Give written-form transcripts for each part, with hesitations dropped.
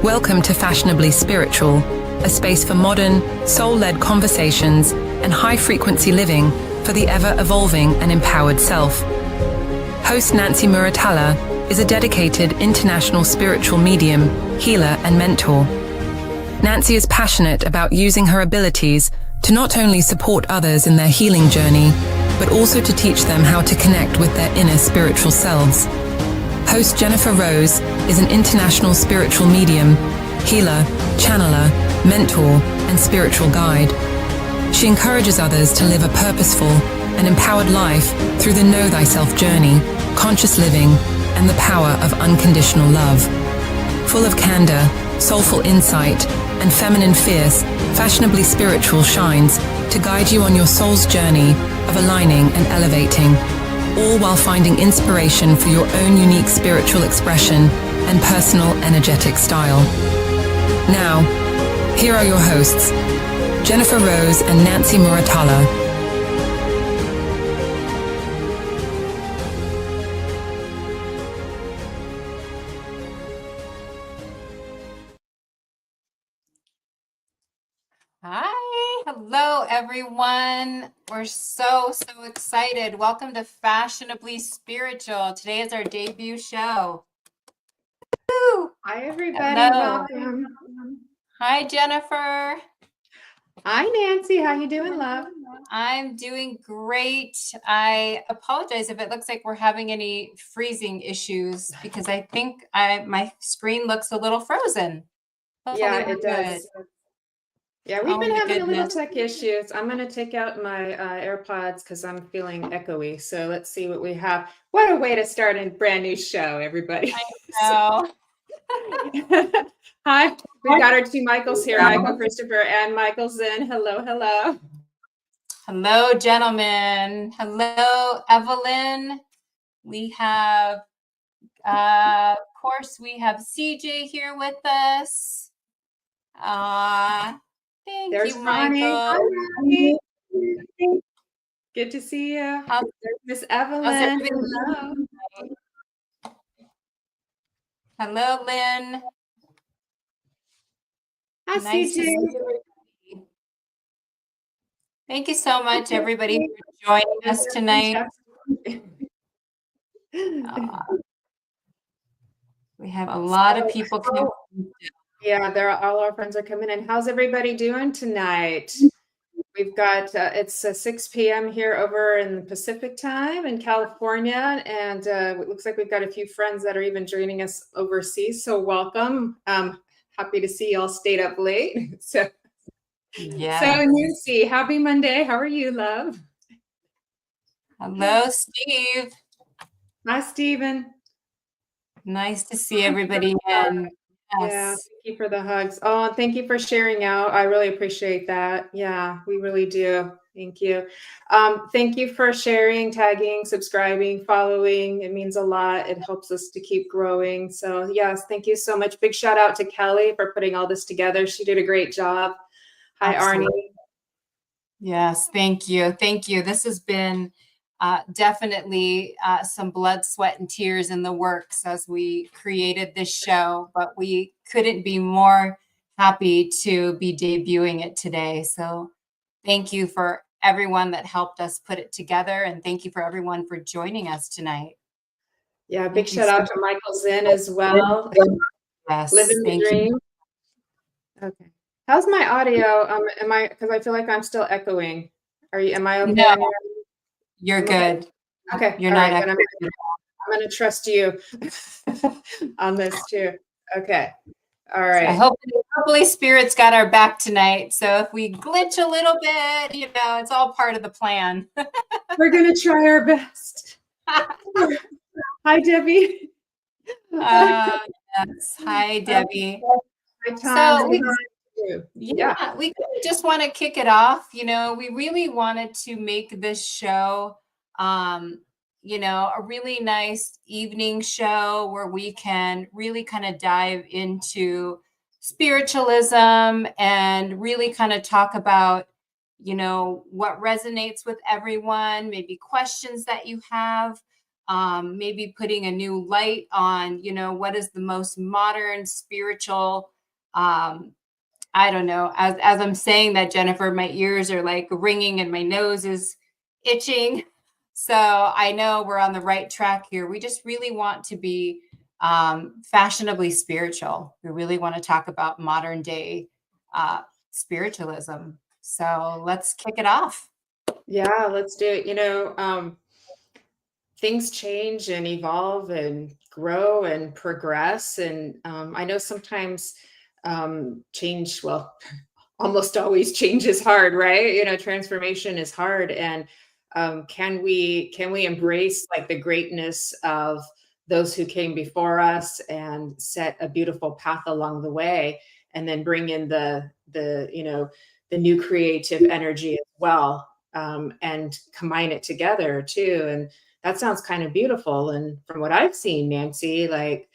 Welcome to Fashionably Spiritual, a space for modern, soul-led conversations and high-frequency living for the ever-evolving and empowered self. Host Nancy Muratalla is a dedicated international spiritual medium, healer, and mentor. Nancy is passionate about using her abilities to not only support others in their healing journey, but also to teach them how to connect with their inner spiritual selves. Host Jennifer Rose is an international spiritual medium, healer, channeler, mentor, and spiritual guide. She encourages others to live a purposeful and empowered life through the Know Thyself journey, conscious living, and the power of unconditional love. Full of candor, soulful insight, and feminine fierce, Fashionably Spiritual shines to guide you on your soul's journey of aligning and elevating, all while finding inspiration for your own unique spiritual expression and personal energetic style. Now, here are your hosts, Jennifer Rose and Nancy Muratalla. Hi, hello everyone. We're so excited. Welcome to Fashionably Spiritual. Today is our debut show. Woo! Hi everybody, Hello. welcome. Hi Jennifer. Hi Nancy, how you doing, love? I'm doing great. I apologize if it looks like we're having any freezing issues because I think my screen looks a little frozen. Hopefully Yeah, we're it does. good. Yeah, we've Oh been my having a little goodness. tech issues. I'm going to take out my AirPods because I'm feeling echoey. So let's see what we have. What a way to start a brand new show, everybody. I know. Hi, we've got our two Michaels here, Michael Christopher and Michael Zinn. Hello, hello. Hello, gentlemen. Hello, Evelyn. We have, of course, we have CJ here with us. Thank There's you, Ronnie. Michael. Hi, Ronnie. Good to see you. How's There's Miss Evelyn. everybody Hello. doing? Hello, Lynn. Hi, Nice to CJ. see you. Thank you so much, everybody, for joining us tonight. We have a lot of people coming. Yeah, all our friends are coming in. How's everybody doing tonight? We've got it's 6 p.m. here over in the Pacific time in California, and it looks like we've got a few friends that are even joining us overseas. So welcome. Happy to see y'all stayed up late. So Nancy, happy Monday. How are you, love? Hello, Steve. Hi, Stephen. Nice to see everybody again. Yes. Yeah, thank you for the hugs. Oh, thank you for sharing out. I really appreciate that. Yeah, we really do. Thank you. Thank you for sharing, tagging, subscribing, following. It means a lot. It helps us to keep growing. So yes, thank you so much. Big shout out to Kelly for putting all this together. She did a great job. Hi, Absolutely. Arnie. Yes, thank you. Thank you. This has been definitely some blood, sweat, and tears in the works as we created this show, but we couldn't be more happy to be debuting it today. So thank you for everyone that helped us put it together, and thank you for everyone for joining us tonight. Yeah, big shout out to Michael Zinn as well. Yes, Living the dream. Okay. How's my audio? Because I feel like I'm still echoing. Am I okay? No, you're good. Okay. You're all not right, then I'm going to trust you on this too. Okay. All right. Hopefully Spirit's got our back tonight. So if we glitch a little bit, it's all part of the plan. We're going to try our best. Hi, Debbie. Yes. Hi, Debbie. Hi, Tom. So we just want to kick it off. We really wanted to make this show, a really nice evening show where we can really kind of dive into spiritualism and really kind of talk about, what resonates with everyone, maybe questions that you have, maybe putting a new light on, what is the most modern spiritual, I don't know. As I'm saying that, Jennifer, my ears are like ringing and my nose is itching. So I know we're on the right track here. We just really want to be fashionably spiritual. We really want to talk about modern day spiritualism. So let's kick it off. Yeah, let's do it. Things change and evolve and grow and progress. And I know sometimes change, well, almost always change is hard, right? Transformation is hard. And can we embrace like the greatness of those who came before us and set a beautiful path along the way, and then bring in the new creative energy as well, and combine it together too. And that sounds kind of beautiful. And from what I've seen, Nancy, like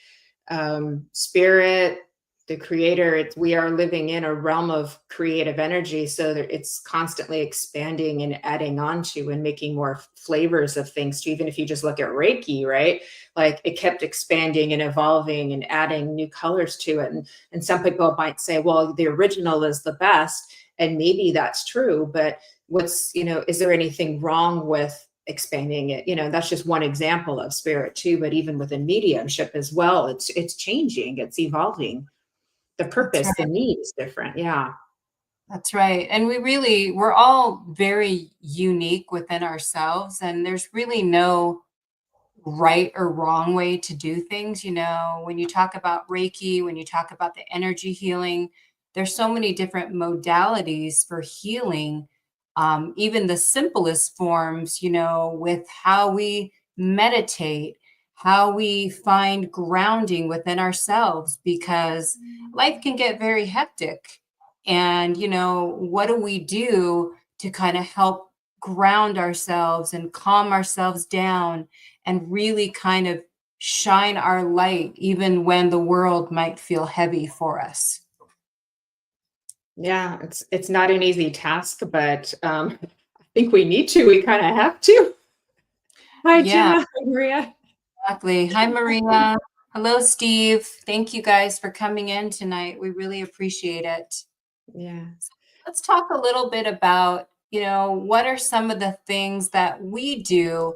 spirit, the creator, we are living in a realm of creative energy, so that it's constantly expanding and adding on to and making more flavors of things too. Even if you just look at Reiki, right? Like it kept expanding and evolving and adding new colors to it. And some people might say, well, the original is the best. And maybe that's true, but is there anything wrong with expanding it? That's just one example of spirit too, but even within mediumship as well, it's changing, it's evolving. The purpose, the need is different. Yeah. That's right. And we're all very unique within ourselves, and there's really no right or wrong way to do things. When you talk about Reiki, when you talk about the energy healing, there's so many different modalities for healing. Even the simplest forms, with how we meditate, how we find grounding within ourselves, because life can get very hectic. And, what do we do to kind of help ground ourselves and calm ourselves down and really kind of shine our light, even when the world might feel heavy for us? Yeah, it's not an easy task, but I think we need to. We kind of have to. Hi, Yeah, Gemma. Hi, Maria. exactly. Hi, Maria. Hello, Steve. Thank you guys for coming in tonight. We really appreciate it. Yeah. Let's talk a little bit about, what are some of the things that we do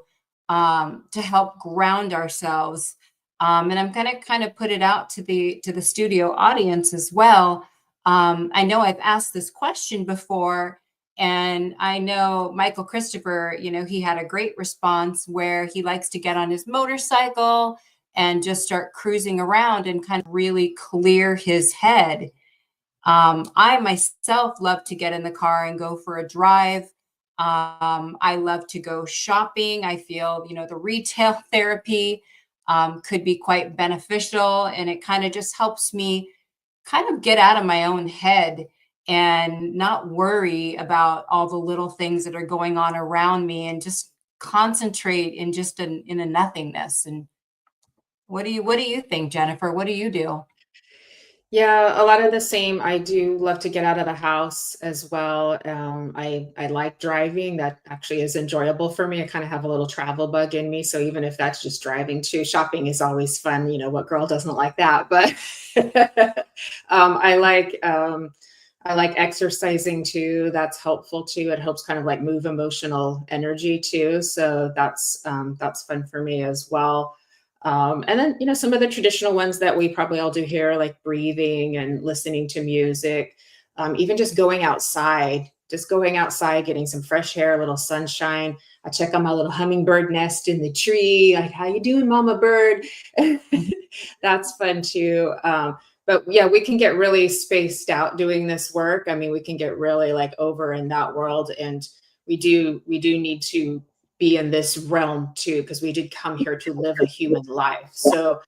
to help ground ourselves. And I'm going to kind of put it out to the studio audience as well. I know I've asked this question before, and I know Michael Christopher, he had a great response where he likes to get on his motorcycle and just start cruising around and kind of really clear his head. I myself love to get in the car and go for a drive. I love to go shopping. I feel, the retail therapy could be quite beneficial, and it kind of just helps me kind of get out of my own head and not worry about all the little things that are going on around me, and just concentrate in just in a nothingness. And what do you think, Jennifer? What do you do? Yeah, a lot of the same. I do love to get out of the house as well. I like driving. That actually is enjoyable for me. I kind of have a little travel bug in me. So even if that's just driving too, shopping is always fun. What girl doesn't like that? But I like exercising too. That's helpful too. It helps kind of like move emotional energy too. So that's fun for me as well. And then, some of the traditional ones that we probably all do here, like breathing and listening to music, even just going outside, getting some fresh air, a little sunshine. I check on my little hummingbird nest in the tree. Like, how you doing, Mama Bird? That's fun too. But yeah, we can get really spaced out doing this work. I mean, we can get really like over in that world, and we do need to be in this realm too, because we did come here to live a human life. So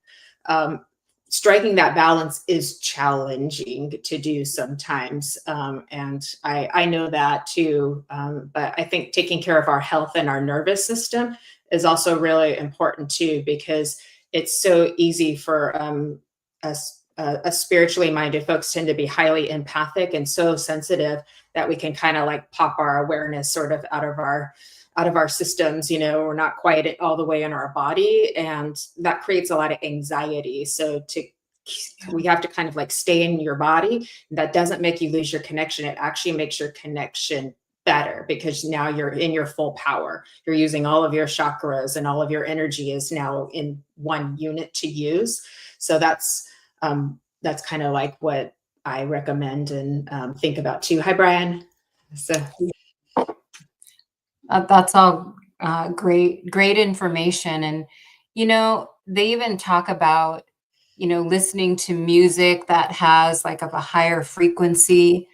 striking that balance is challenging to do sometimes. And I know that too. But I think taking care of our health and our nervous system is also really important too, because it's so easy for us spiritually minded folks tend to be highly empathic and so sensitive that we can kind of like pop our awareness sort of out of our systems. We're not quite all the way in our body, and that creates a lot of anxiety. So we have to kind of like stay in your body. That doesn't make you lose your connection. It actually makes your connection better, because now you're in your full power. You're using all of your chakras, and all of your energy is now in one unit to use. So that's kind of like what I recommend and think about too. Hi, Brian. So that's all great information. And, they even talk about, listening to music that has like of a higher frequency,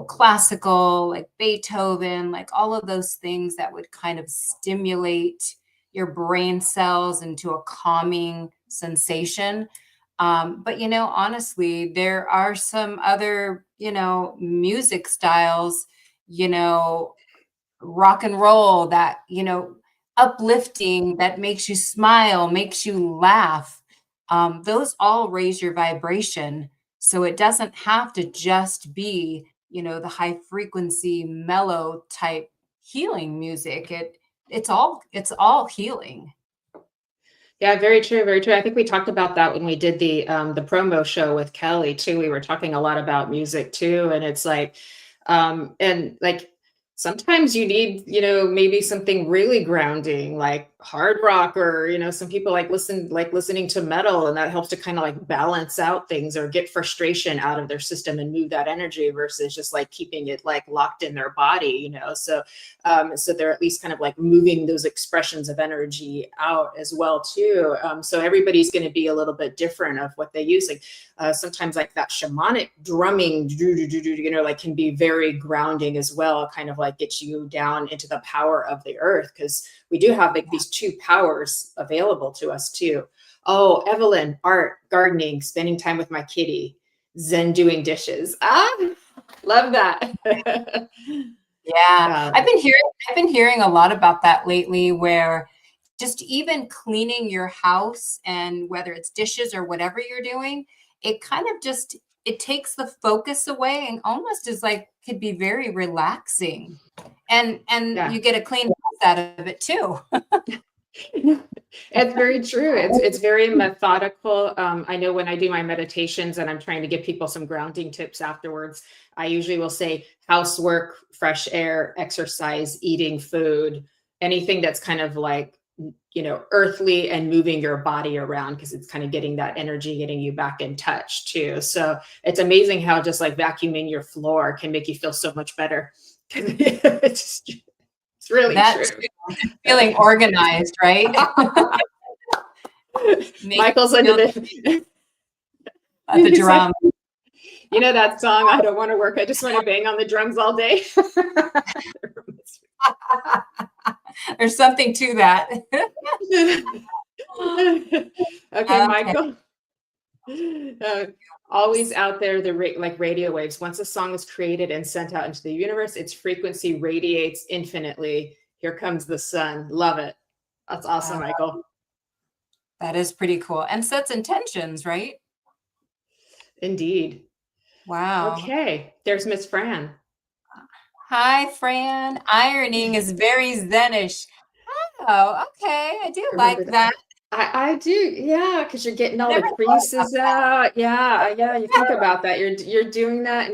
classical, like Beethoven, like all of those things that would kind of stimulate your brain cells into a calming sensation. But, honestly, there are some other, music styles, rock and roll that, uplifting, that makes you smile, makes you laugh. Those all raise your vibration. So it doesn't have to just be, the high frequency, mellow type healing music. It's all healing. Yeah, very true, very true. I think we talked about that when we did the promo show with Kelly too. We were talking a lot about music too, and it's like, and like sometimes you need, maybe something really grounding, like hard rock, or some people like listening to metal, and that helps to kind of like balance out things or get frustration out of their system and move that energy, versus just like keeping it like locked in their body. So they're at least kind of like moving those expressions of energy out as well too. So everybody's going to be a little bit different of what they use. Like sometimes like that shamanic drumming, like can be very grounding as well, kind of like gets you down into the power of the earth, because we do have like these two powers available to us too. Oh, Evelyn, art, gardening, spending time with my kitty, Zen doing dishes. Love that. Yeah. I've been hearing a lot about that lately, where just even cleaning your house, and whether it's dishes or whatever you're doing, it kind of just, it takes the focus away, and almost is like, could be very relaxing. And you get a clean house out of it too. It's very true. It's very methodical. I know when I do my meditations and I'm trying to give people some grounding tips afterwards, I usually will say housework, fresh air, exercise, eating food, anything that's kind of like, earthly and moving your body around, because it's kind of getting that energy, getting you back in touch too. So it's amazing how just like vacuuming your floor can make you feel so much better. It's really true. Feeling organized, right? Michael's under the drum. You know that song, I don't want to work, I just want to bang on the drums all day. There's something to that. Okay, Michael. Always out there, like radio waves. Once a song is created and sent out into the universe, its frequency radiates infinitely. Here comes the sun. Love it. That's awesome, Michael. That is pretty cool. And sets intentions, right? Indeed. Wow. Okay, there's Miss Fran. Hi, Fran. Ironing is very Zenish. Oh, okay. I do like that. I do, yeah, because you're getting all the creases out. Yeah, you think about that. You're doing that,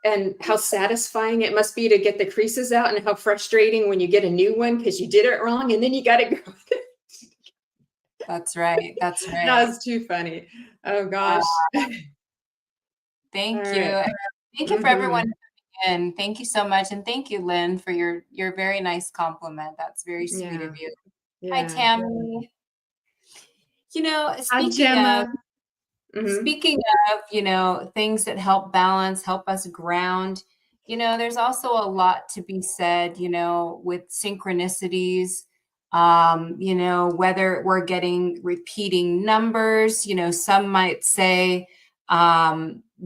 and how satisfying it must be to get the creases out, and how frustrating when you get a new one because you did it wrong, and then you got to go. That's right. That's right. That's too funny. Oh gosh. Thank you. Right. Thank you for everyone. And thank you so much. And thank you, Lynn, for your very nice compliment. That's very sweet of you. Yeah. Hi, Tammy. Speaking of, things that help balance, help us ground, there's also a lot to be said, with synchronicities, whether we're getting repeating numbers, some might say,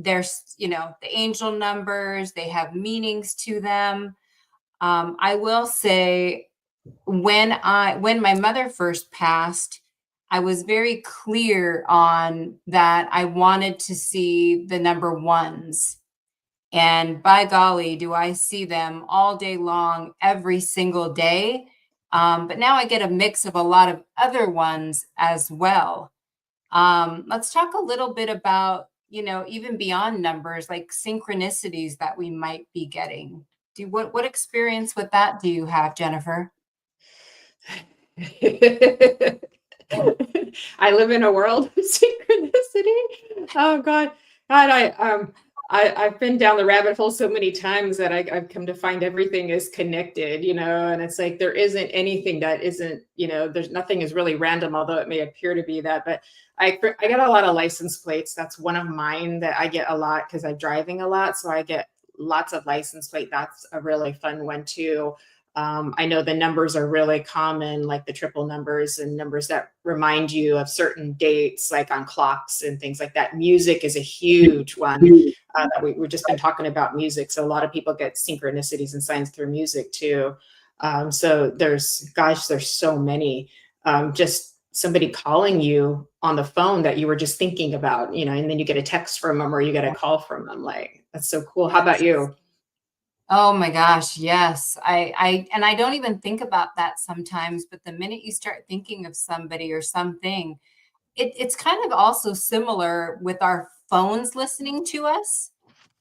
there's, the angel numbers, they have meanings to them. I will say, when my mother first passed, I was very clear on that I wanted to see the number ones. And by golly, do I see them all day long, every single day. But now I get a mix of a lot of other ones as well. Let's talk a little bit about, even beyond numbers, like synchronicities that we might be getting. What experience with that do you have, Jennifer? I live in a world of synchronicity. Oh God, I've been down the rabbit hole so many times that I've come to find everything is connected, and it's like there isn't anything that isn't, there's nothing is really random, although it may appear to be that. But I get a lot of license plates. That's one of mine that I get a lot because I'm driving a lot, so I get lots of license plate. That's a really fun one too. I know the numbers are really common, like the triple numbers and numbers that remind you of certain dates, like on clocks and things like that. Music is a huge one that we've just been talking about music. So a lot of people get synchronicities and signs through music too. So there's so many. Just somebody calling you on the phone that you were just thinking about, and then you get a text from them or you get a call from them. Like, that's so cool. How about you? Oh my gosh, yes. I don't even think about that sometimes, but the minute you start thinking of somebody or something, it's kind of also similar with our phones listening to us.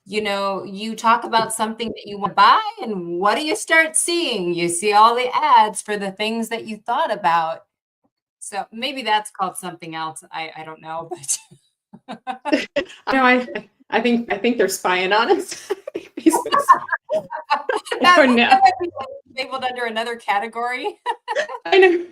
You talk about something that you want to buy, and what do you start seeing? You see all the ads for the things that you thought about. So maybe that's called something else. I don't know, but I think they're spying on us. that might be labeled under another category. I know.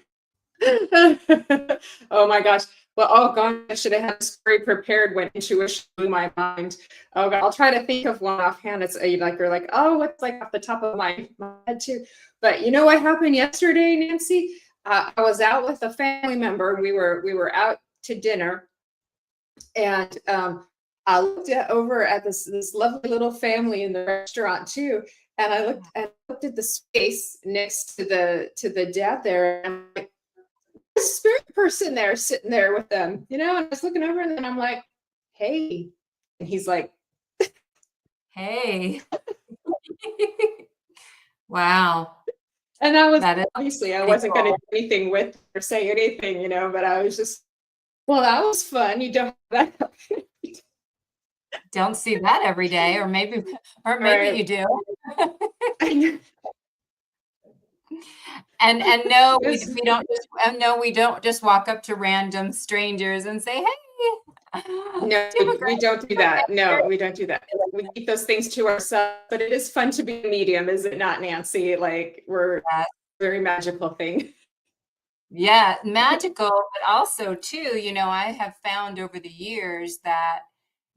Oh my gosh. Well, oh God, I should have had a story prepared when intuition blew my mind. Oh God, I'll try to think of one offhand. It's you're like, oh, what's like off the top of my head too. But you know what happened yesterday, Nancy? I was out with a family member. We were out to dinner, and I looked over at this lovely little family in the restaurant too, and I looked at the space next to the dad there, and I'm like, there's a spirit person there sitting there with them, and I was looking over, and then I'm like, hey, and he's like, hey. Wow. And I wasn't going to do anything with or say anything, but I was just, well, that was fun. You don't have that. Don't see that every day, or maybe Right. you do. And no, we don't just walk up to random strangers and say, hey. No, we don't do that. No, we don't do that. We keep those things to ourselves, but it is fun to be a medium, is it not, Nancy? Like, we're a very magical thing. Yeah, magical, but also too, I have found over the years that,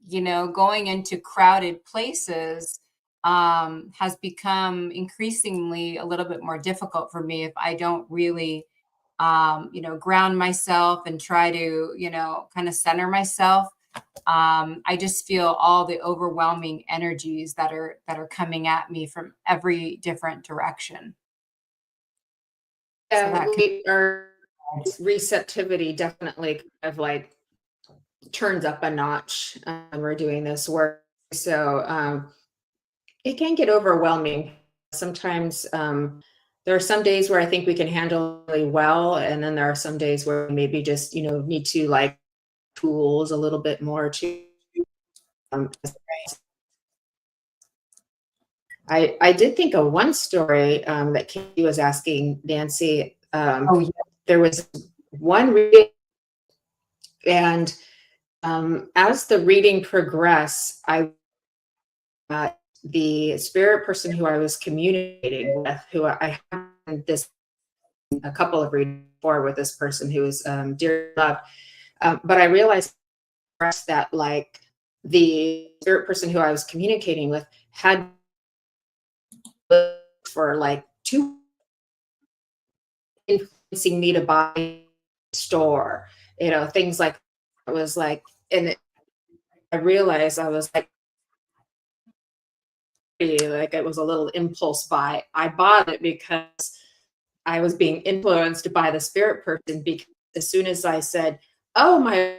going into crowded places has become increasingly a little bit more difficult for me if I don't really, ground myself and try to, kind of center myself. I just feel all the overwhelming energies that are coming at me from every different direction. Yeah, our receptivity definitely kind of like turns up a notch when we're doing this work. So it can get overwhelming. Sometimes there are some days where I think we can handle really well, and then there are some days where we maybe just need to like tools a little bit more to. I did think of one story that Katie was asking Nancy. There was one reading, and as the reading progressed, the spirit person who I was communicating with, who I had a couple of readings before with this person who was dear loved, but I realized that like the spirit person who I was communicating with had for like 2 influencing me to buy a store, things like it was like, and I realized I was like it was a little impulse buy. I bought it because I was being influenced by the spirit person, because as soon as I said, oh, my,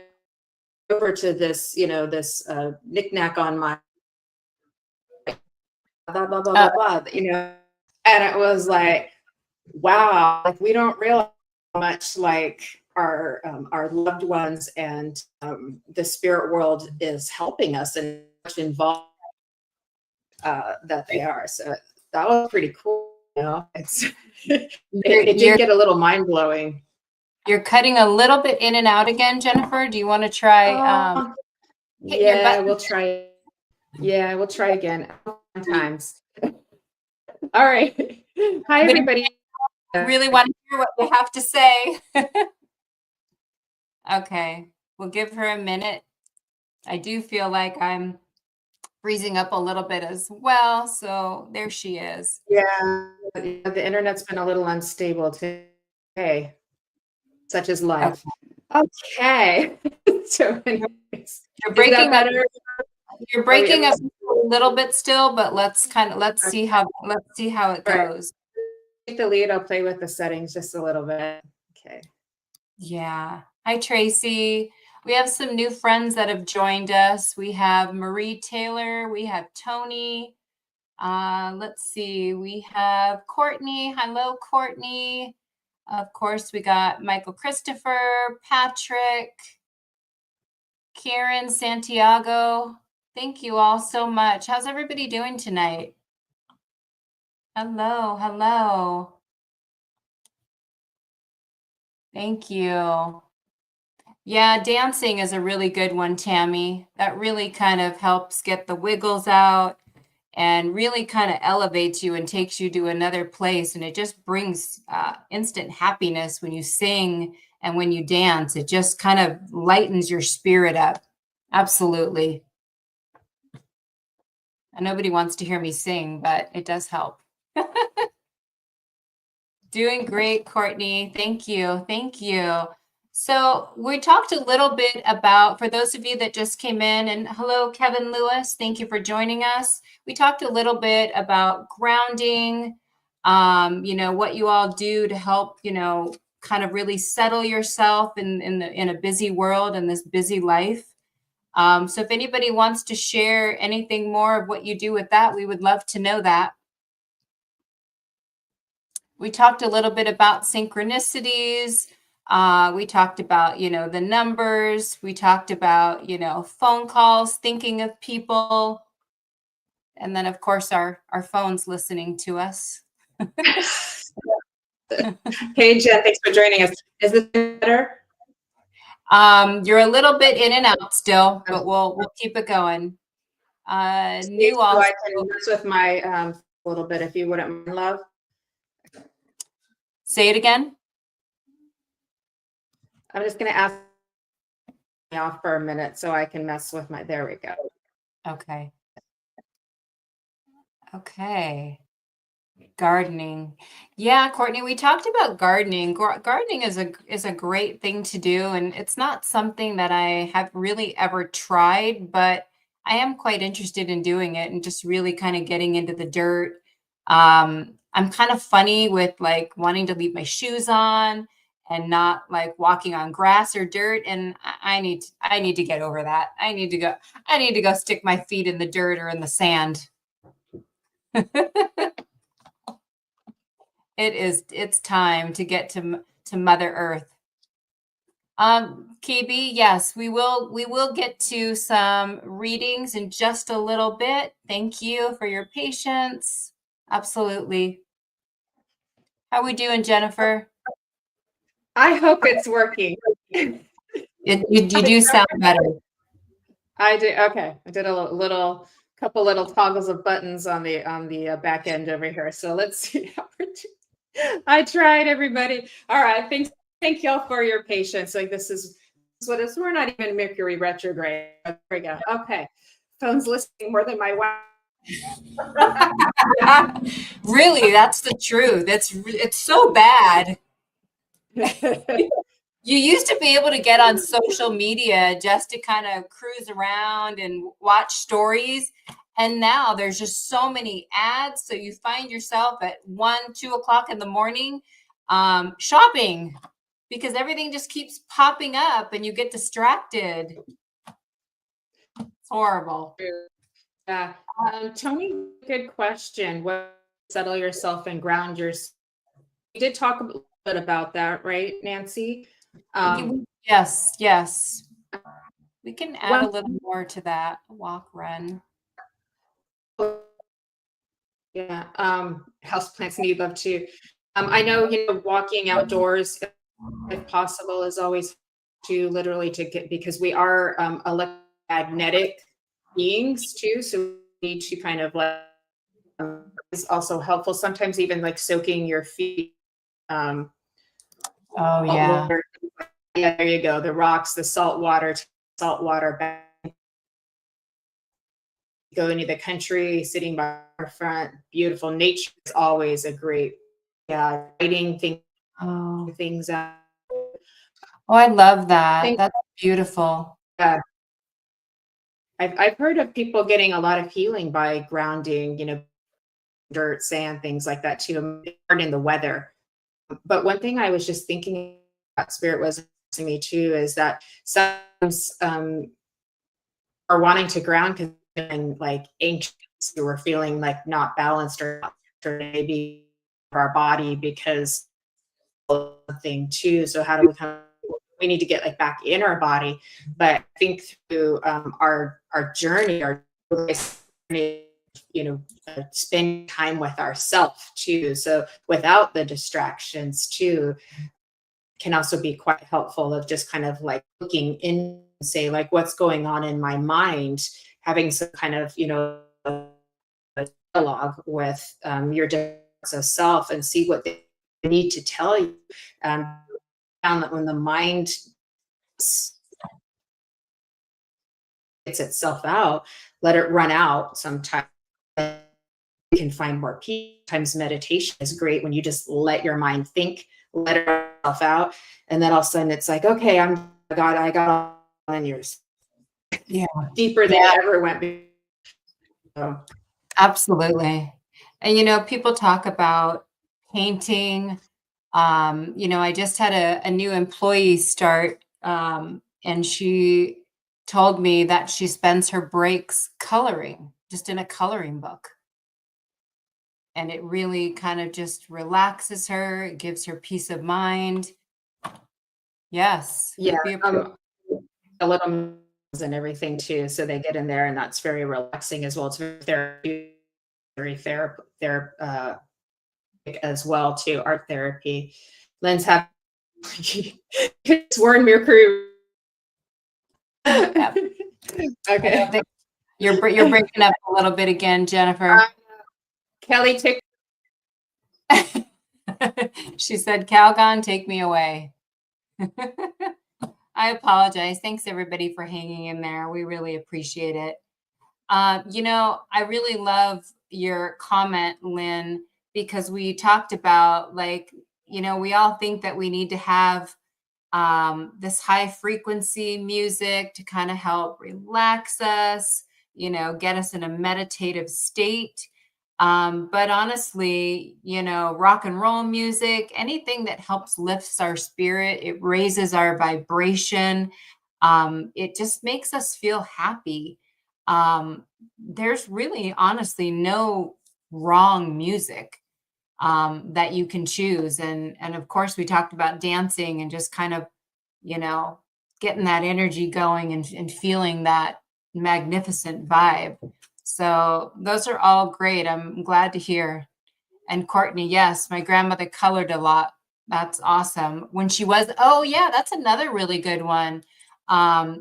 over to this, this knickknack on my, blah, blah, blah, blah, blah, and it was like, wow, like we don't realize how much like our loved ones and the spirit world is helping us and much involved that they are. So that was pretty cool. It did get a little mind blowing. You're cutting a little bit in and out again, Jennifer. Do you want to try? Hit your button? We'll try. Yeah, we'll try again. Times. All right. Hi, everybody. I really want to hear what you have to say. Okay, we'll give her a minute. I do feel like I'm freezing up a little bit as well. So there she is. Yeah, the internet's been a little unstable today, such as life. Okay. So anyways, you're breaking up. You're breaking up a little bit still, but let's see how it goes. Take the lead. I'll play with the settings just a little bit. Okay. Yeah. Hi, Tracy. We have some new friends that have joined us. We have Marie Taylor. We have Tony. Let's see. We have Courtney. Hello, Courtney. Of course, we got Michael Christopher, Patrick, Karen, Santiago. Thank you all so much. How's everybody doing tonight? Hello, hello. Thank you. Yeah, dancing is a really good one, Tammy. That really kind of helps get the wiggles out and really kind of elevates you and takes you to another place. And it just brings instant happiness when you sing and when you dance. It just kind of lightens your spirit up. Absolutely. And nobody wants to hear me sing, but it does help. Doing great, Courtney. Thank you. Thank you. So we talked a little bit about, for those of you that just came in, and hello, Kevin Lewis, thank you for joining us. We talked a little bit about grounding, what you all do to help, kind of really settle yourself in a busy world and this busy life. So if anybody wants to share anything more of what you do with that, we would love to know that. We talked a little bit about synchronicities. We talked about, the numbers. We talked about, phone calls, thinking of people. And then, of course, our phones listening to us. Hey, Jen, thanks for joining us. Is this better? You're a little bit in and out still, but we'll keep it going. New so also. I can mess with my a little bit if you wouldn't mind, love. Say it again. I'm just going to ask me off for a minute so I can mess with my, there we go. Okay. Okay. Gardening. Yeah, Courtney, we talked about gardening. Gardening is a great thing to do, and it's not something that I have really ever tried, but I am quite interested in doing it and just really kind of getting into the dirt. I'm kind of funny with like wanting to leave my shoes on and not like walking on grass or dirt, and I need to get over that. I need to go stick my feet in the dirt or in the sand. It's time to get to Mother Earth. KB, yes, we will get to some readings in just a little bit. Thank you for your patience. Absolutely. How are we doing, Jennifer? I hope it's working. You do sound better. I do. Okay, I did a couple little toggles of buttons on the back end over here. So let's see how we're doing. I tried, everybody. All right, thank y'all for your patience. Like this is what it's. We're not even Mercury retrograde. There we go. Okay, phone's listening more than my wife. Really, that's the truth. It's so bad. You used to be able to get on social media just to kind of cruise around and watch stories. And now there's just so many ads. So you find yourself at 1, 2 o'clock in the morning shopping. because everything just keeps popping up and you get distracted. It's horrible. Yeah. Tony, good question. What settle yourself and ground yourself? We did talk a little bit about that, right, Nancy? Yes, yes. We can add a One, little more to that. Walk, run. yeah. Houseplants need love too. I know, walking outdoors, if possible, is always to literally to get, because we are electromagnetic beings too. So we need to kind of like, is also helpful. Sometimes even like soaking your feet. Oh, yeah. Yeah, there you go. The rocks, the salt water bath. Go into the country, sitting by our front, beautiful nature is always a great, writing things out. Oh, I love that. That's beautiful. Yeah. I've heard of people getting a lot of healing by grounding, dirt, sand, things like that too, in the weather. But one thing I was just thinking about, Spirit was to me too, is that sometimes are wanting to ground because feeling like anxious, or we're feeling like not balanced, or maybe our body because of the thing too. So how do we need to get like back in our body? But I think through our journey, spend time with ourselves too. So without the distractions too, can also be quite helpful of just kind of like looking in, say like what's going on in my mind, having some kind of dialogue with your different self, and see what they need to tell you. Found that when the mind gets itself out, let it run out. Sometimes you can find more peace. Sometimes meditation is great when you just let your mind think, let it itself out, and then all of a sudden it's like, okay, I got on yours. Yeah. Deeper than it ever went before. So. Absolutely. And people talk about painting. I just had a new employee start, and she told me that she spends her breaks coloring, just in a coloring book. And it really kind of just relaxes her. It gives her peace of mind. Yes. Yeah. A little and everything too. So they get in there, and that's very relaxing as well. It's very therapeutic as well too. Art therapy. Lynn's have Warren Mercury. Okay. You're breaking up a little bit again, Jennifer. Kelly, take. She said, Calgon, take me away. I apologize. Thanks everybody for hanging in there. We really appreciate it. I really love your comment, Lynn, because we talked about we all think that we need to have this high frequency music to kind of help relax us, get us in a meditative state. But honestly, rock and roll music, anything that helps lifts our spirit, it raises our vibration. It just makes us feel happy. There's really honestly no wrong music that you can choose. And of course, we talked about dancing and just kind of, getting that energy going and feeling that magnificent vibe. So those are all great. I'm glad to hear. And Courtney, yes, my grandmother colored a lot. That's awesome. When she was, oh yeah, that's another really good one.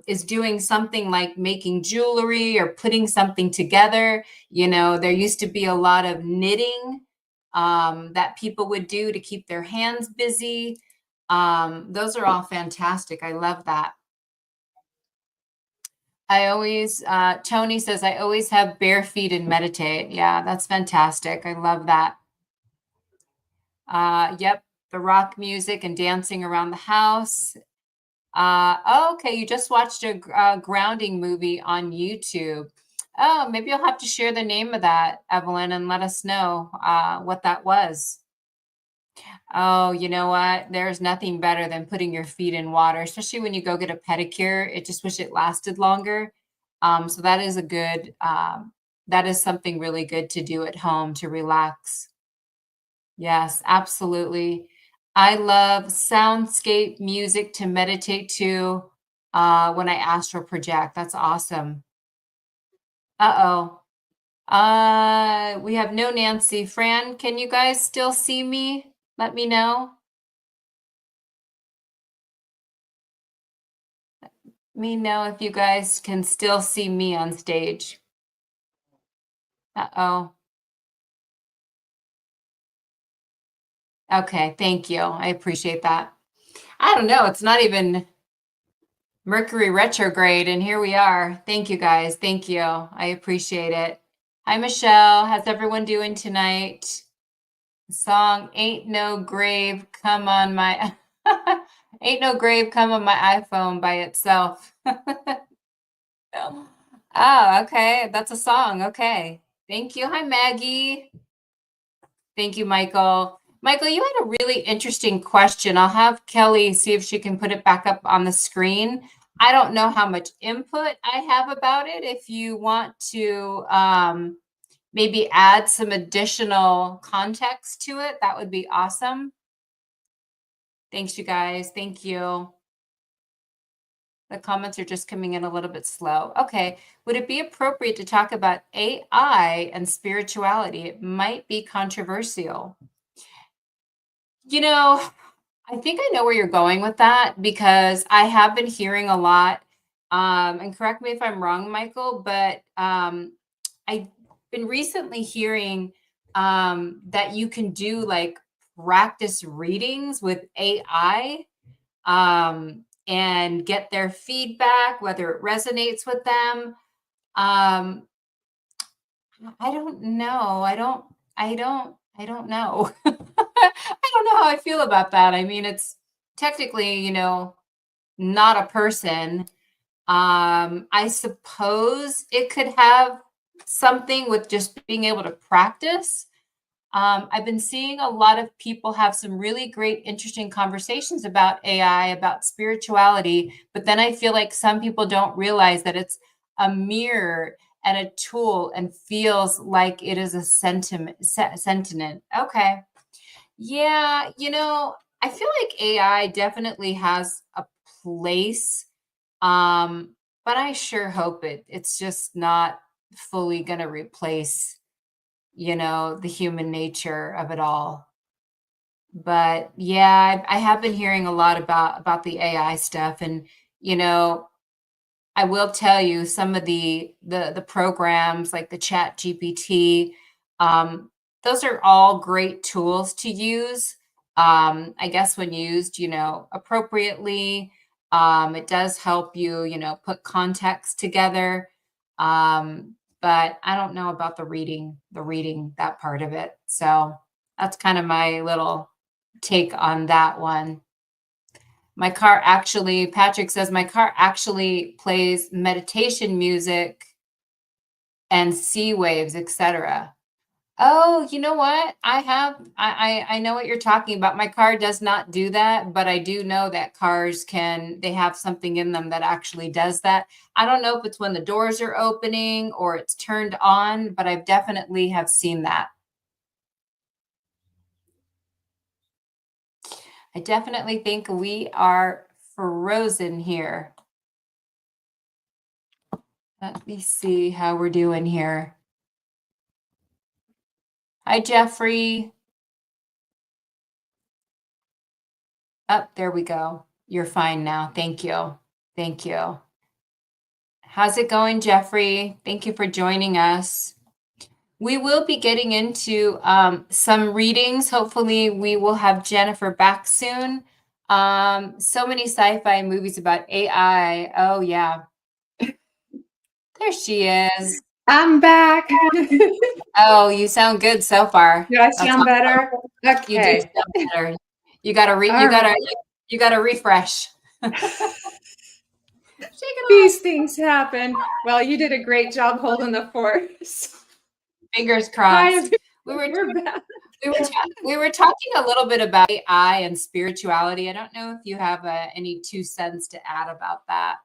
Is doing something like making jewelry or putting something together. There used to be a lot of knitting that people would do to keep their hands busy. Those are all fantastic. I love that. Tony says, I always have bare feet and meditate. Yeah, that's fantastic. I love that. Yep, the rock music and dancing around the house. Okay, you just watched a grounding movie on YouTube. Oh, maybe you'll have to share the name of that, Evelyn, and let us know what that was. Oh, you know what? There's nothing better than putting your feet in water, especially when you go get a pedicure. It just wish it lasted longer. So that is a good, that is something really good to do at home to relax. Yes, absolutely. I love soundscape music to meditate to when I astral project. That's awesome. Uh-oh. We have no Nancy. Fran, can you guys still see me? Let me know. Let me know if you guys can still see me on stage. Uh-oh. Okay, thank you. I appreciate that. I don't know. It's not even Mercury retrograde, and here we are. Thank you, guys. Thank you. I appreciate it. Hi, Michelle. How's everyone doing tonight? The song "Ain't No Grave Come on My Ain't No Grave Come on My iPhone" by itself. Oh, okay. That's a song. Okay. Thank you. Hi, Maggie. Thank you, Michael. Michael, you had a really interesting question. I'll have Kelly see if she can put it back up on the screen. I don't know how much input I have about it. If you want to maybe add some additional context to it, that would be awesome. Thanks, you guys. Thank you. The comments are just coming in a little bit slow. Okay. Would it be appropriate to talk about AI and spirituality? It might be controversial. You know, I think I know where you're going with that because I have been hearing a lot, and correct me if I'm wrong, Michael, but I've been recently hearing that you can do like practice readings with AI and get their feedback, whether it resonates with them. Um, I don't know. I don't know. I don't know how I feel about that. I mean, it's technically, not a person. I suppose it could have something with just being able to practice. I've been seeing a lot of people have some really great, interesting conversations about AI, about spirituality, but then I feel like some people don't realize that it's a mirror and a tool and feels like it is a sentiment. Okay. Yeah, I feel like AI definitely has a place, but I sure hope it's just not fully going to replace, the human nature of it all. But yeah, I have been hearing a lot about the AI stuff, and you know, I will tell you some of the programs like the Chat GPT, those are all great tools to use. I guess when used, appropriately, it does help you, put context together. But I don't know about the reading that part of it. So that's kind of my little take on that one. Patrick says, my car actually plays meditation music and sea waves, etc. Oh, you know what? I know what you're talking about. My car does not do that, but I do know that they have something in them that actually does that. I don't know if it's when the doors are opening or it's turned on, but I've definitely have seen that. I definitely think we are frozen here. Let me see how we're doing here. Hi, Jeffrey. Oh, there we go. You're fine now. Thank you. Thank you. How's it going, Jeffrey? Thank you for joining us. We will be getting into some readings. Hopefully, we will have Jennifer back soon. So many sci-fi movies about AI. Oh, yeah. There she is. I'm back. Oh, you sound good so far. Do I That's sound better? You do Okay. sound better. You gotta you gotta refresh. Shake it off. These things happen. Well, you did a great job holding the fort. Fingers Hi, crossed. we're back. We were talking a little bit about AI and spirituality. I don't know if you have any 2 cents to add about that.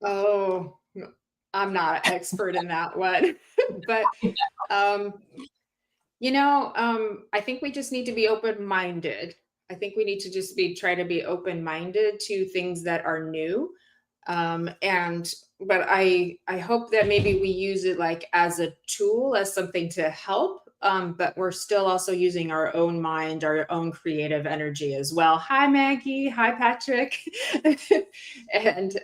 Oh, I'm not an expert in that one, but um, I think we just need to be open-minded. I think we need to just try to be open-minded to things that are new. And but I hope that maybe we use it like as a tool, as something to help. But we're still also using our own mind, our own creative energy as well. Hi, Maggie. Hi, Patrick. And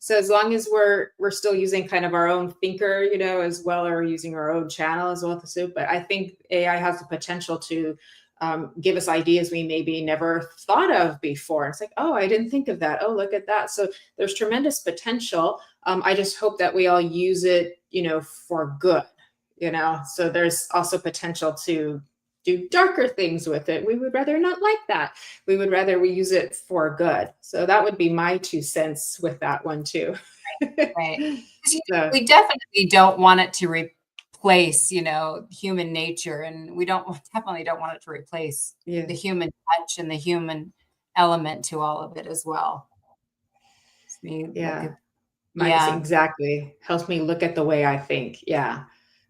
so as long as we're still using kind of our own thinker, as well, or using our own channel as well too. But I think AI has the potential to give us ideas we maybe never thought of before. It's like, oh, I didn't think of that. Oh, look at that. So there's tremendous potential. I just hope that we all use it, for good, so there's also potential to do darker things with it. We would rather not like that. We would rather we use it for good. So that would be my 2 cents with that one too. Right. So, We definitely don't want it to replace, human nature, and we definitely don't want it to replace yeah. the human touch and the human element to all of it as well. Yeah. Yeah. Exactly. Helps me look at the way I think. Yeah.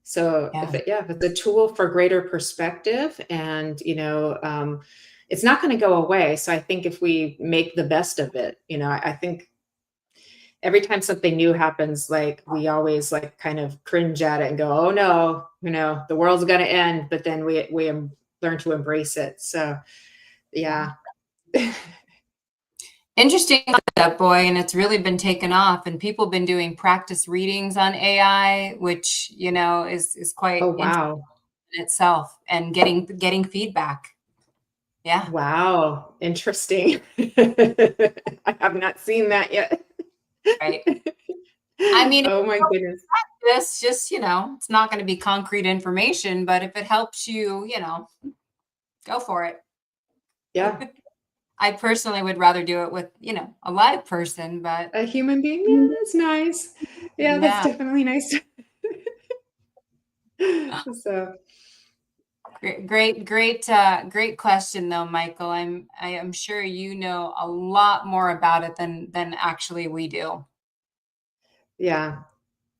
So Yeah. if it's a tool for greater perspective, and it's not going to go away. So I think if we make the best of it, I think every time something new happens, like we always like kind of cringe at it and go, oh no, the world's going to end. But then we learn to embrace it. So yeah. Interesting that boy, and it's really been taken off, and people have been doing practice readings on AI, which is quite Oh interesting wow. in itself, and getting feedback. Yeah. Wow. Interesting. I have not seen that yet. Right. I mean, Oh my goodness. this just it's not going to be concrete information, but if it helps you, go for it. Yeah. I personally would rather do it with a live person, but A human being. Yeah, that's nice. Yeah, that's yeah. definitely nice. So Great question though, Michael. I am sure you know a lot more about it than actually we do. yeah,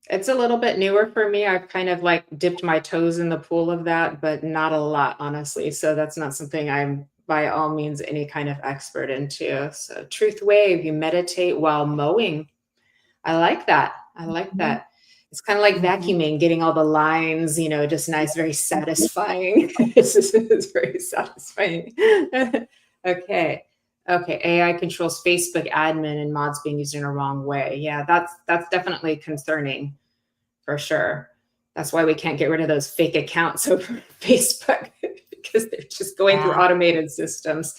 it's a little bit newer for me. I've kind of like dipped my toes in the pool of that, but not a lot, honestly. So that's not something I'm by all means any kind of expert into. So truth wave, you meditate while mowing. I like that. I like that. It's kind of like vacuuming, getting all the lines, just nice, very satisfying. It's very satisfying. Okay. Okay. AI controls Facebook admin and mods being used in a wrong way. Yeah, that's definitely concerning for sure. That's why we can't get rid of those fake accounts over Facebook because they're just going through automated systems.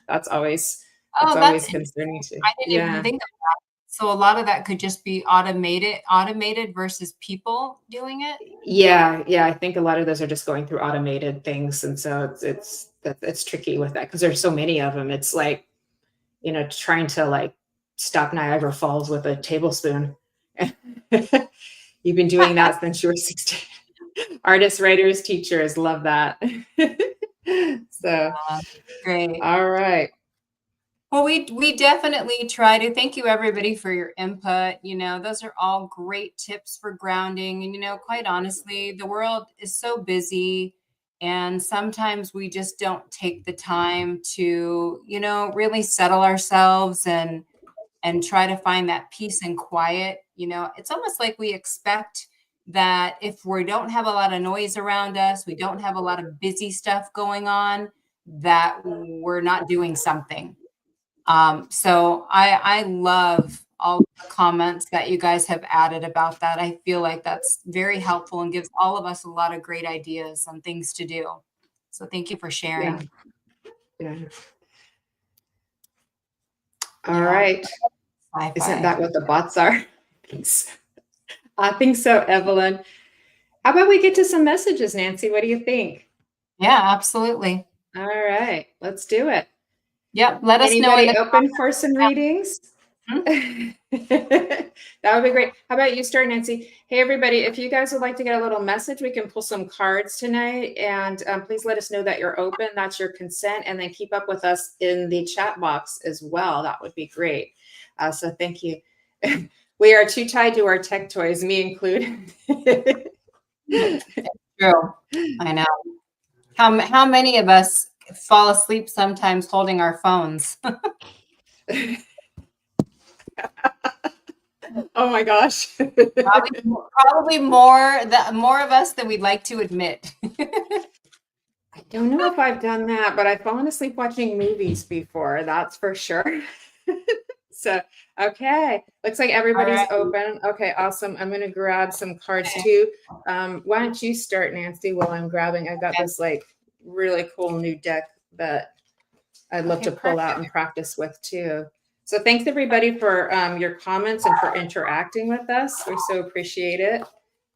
That's always concerning too. I didn't even think of that. So a lot of that could just be automated versus people doing it. Yeah. I think a lot of those are just going through automated things, and so it's tricky with that because there's so many of them. It's like trying to like stop Niagara Falls with a tablespoon. You've been doing that since you were 16. Artists, writers, teachers love that. So Great. all right. Well, we definitely try to. Thank you everybody for your input. Those are all great tips for grounding. And quite honestly, the world is so busy, and sometimes we just don't take the time to, really settle ourselves and try to find that peace and quiet. It's almost like we expect that if we don't have a lot of noise around us, we don't have a lot of busy stuff going on, that we're not doing something. So I love all the comments that you guys have added about that. I feel like that's very helpful and gives all of us a lot of great ideas on things to do. So thank you for sharing. Yeah. All right. Bye-bye. Isn't that what the bots are? I think so, Evelyn. How about we get to some messages, Nancy? What do you think? Yeah, absolutely. All right, let's do it. Yep. Let us know. Anybody open for some readings? That would be great. How about you start, Nancy? Hey, everybody, if you guys would like to get a little message, we can pull some cards tonight. And please let us know that you're open. That's your consent. And then keep up with us in the chat box as well. That would be great. So thank you. We are too tied to our tech toys, me included. True. I know. How many of us fall asleep sometimes holding our phones? Oh my gosh. Probably more of us than we'd like to admit. I don't know if I've done that, but I've fallen asleep watching movies before, that's for sure. So, okay. Looks like everybody's open. Okay, awesome. I'm going to grab some cards too. Why don't you start, Nancy, while I'm grabbing? I've got this like really cool new deck that I'd love to pull out and practice with too. So thanks everybody for your comments and for interacting with us. We so appreciate it.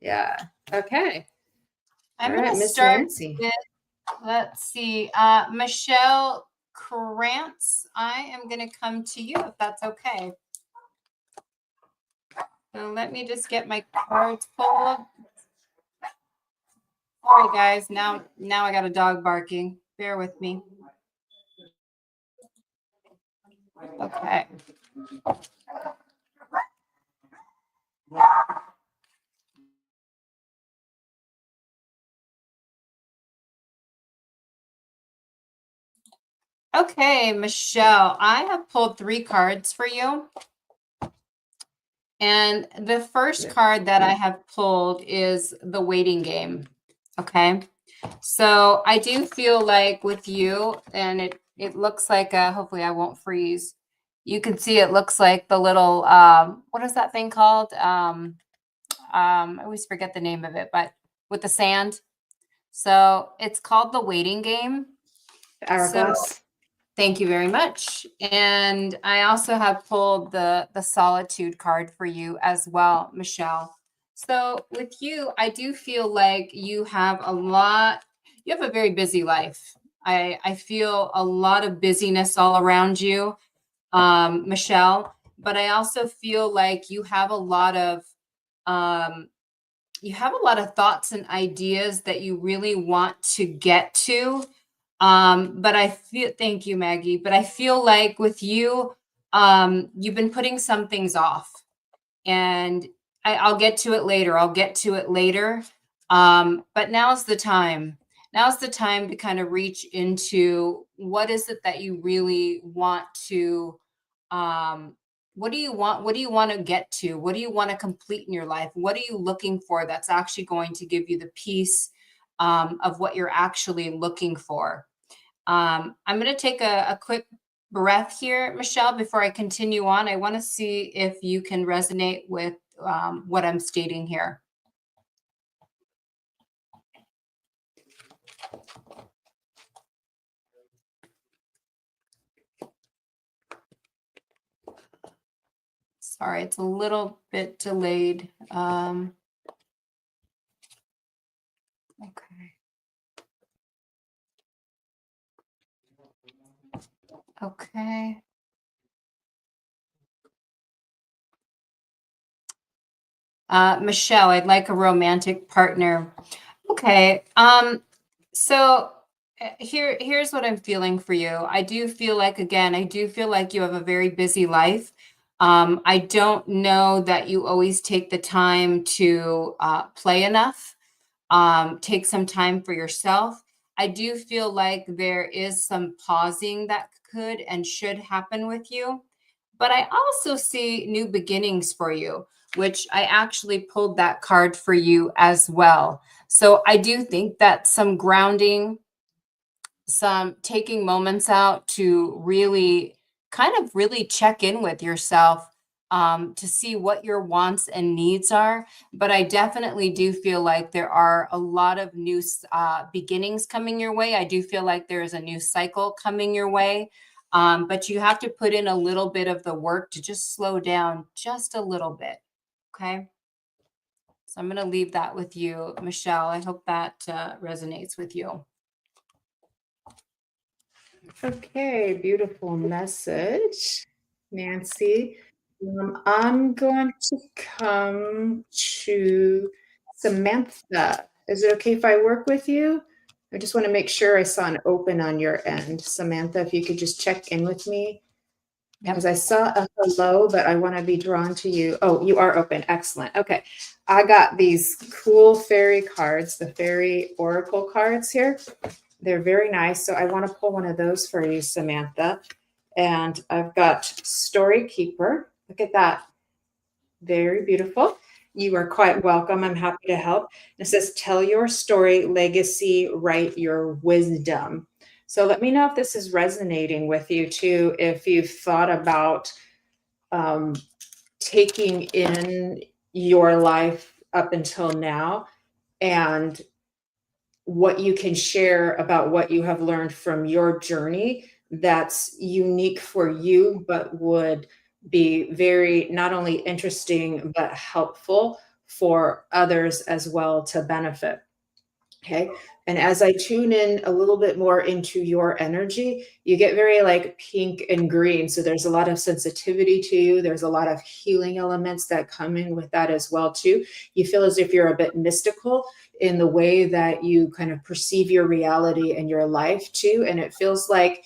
Yeah. Okay. I'm All right, going to Miss start Nancy. with, let's see, Michelle Krantz. I am going to come to you if that's okay. So let me just get my cards pulled. Sorry, guys. Now I got a dog barking. Bear with me. Okay. Okay, Michelle, I have pulled 3 cards for you. And the first card that I have pulled is the waiting game. Okay. So I do feel like with you, and it looks like, hopefully I won't freeze. You can see it looks like the little, what is that thing called? I always forget the name of it, but with the sand. So it's called the waiting game. Hourglass. So, thank you very much. And I also have pulled the solitude card for you as well, Michelle. So with you, I do feel like you have a very busy life. I feel a lot of busyness all around you, Michelle, but I also feel like you have a lot of thoughts and ideas that you really want to get to. But I feel, thank you, Maggie, but I feel like with you, you've been putting some things off, and I'll get to it later. But now's the time. Now's the time to kind of reach into what is it that you really want to, what do you want? What do you want to get to? What do you want to complete in your life? What are you looking for that's actually going to give you the peace of what you're actually looking for? I'm going to take a quick breath here, Michelle, before I continue on. I want to see if you can resonate with what I'm stating here. Sorry, it's a little bit delayed. Okay. Okay. Michelle, I'd like a romantic partner. Okay. So here's what I'm feeling for you. I do feel like, again, you have a very busy life. I don't know that you always take the time to play enough. Take some time for yourself. I do feel like there is some pausing that could and should happen with you. But I also see new beginnings for you, which I actually pulled that card for you as well. So I do think that some grounding, some taking moments out to really really check in with yourself, to see what your wants and needs are. But I definitely do feel like there are a lot of new beginnings coming your way. I do feel like there is a new cycle coming your way. But you have to put in a little bit of the work to just slow down just a little bit. Okay. So I'm going to leave that with you, Michelle. I hope that resonates with you. Okay, beautiful message, Nancy. I'm going to come to Samantha. Is it okay if I work with you? I just want to make sure I saw an open on your end. Samantha, if you could just check in with me. Because I saw a hello, but I want to be drawn to you. Oh, you are open. Excellent. Okay. I got these cool fairy cards, the fairy oracle cards here. They're very nice. So I want to pull one of those for you, Samantha. And I've got Story Keeper. Look at that. Very beautiful. You are quite welcome. I'm happy to help. It says, tell your story, legacy, write your wisdom. So let me know if this is resonating with you too, if you've thought about taking in your life up until now and what you can share about what you have learned from your journey that's unique for you, but would be very not only interesting, but helpful for others as well to benefit. Okay. And as I tune in a little bit more into your energy, you get very like pink and green. So there's a lot of sensitivity to you. There's a lot of healing elements that come in with that as well too. You feel as if you're a bit mystical in the way that you kind of perceive your reality and your life too. And it feels like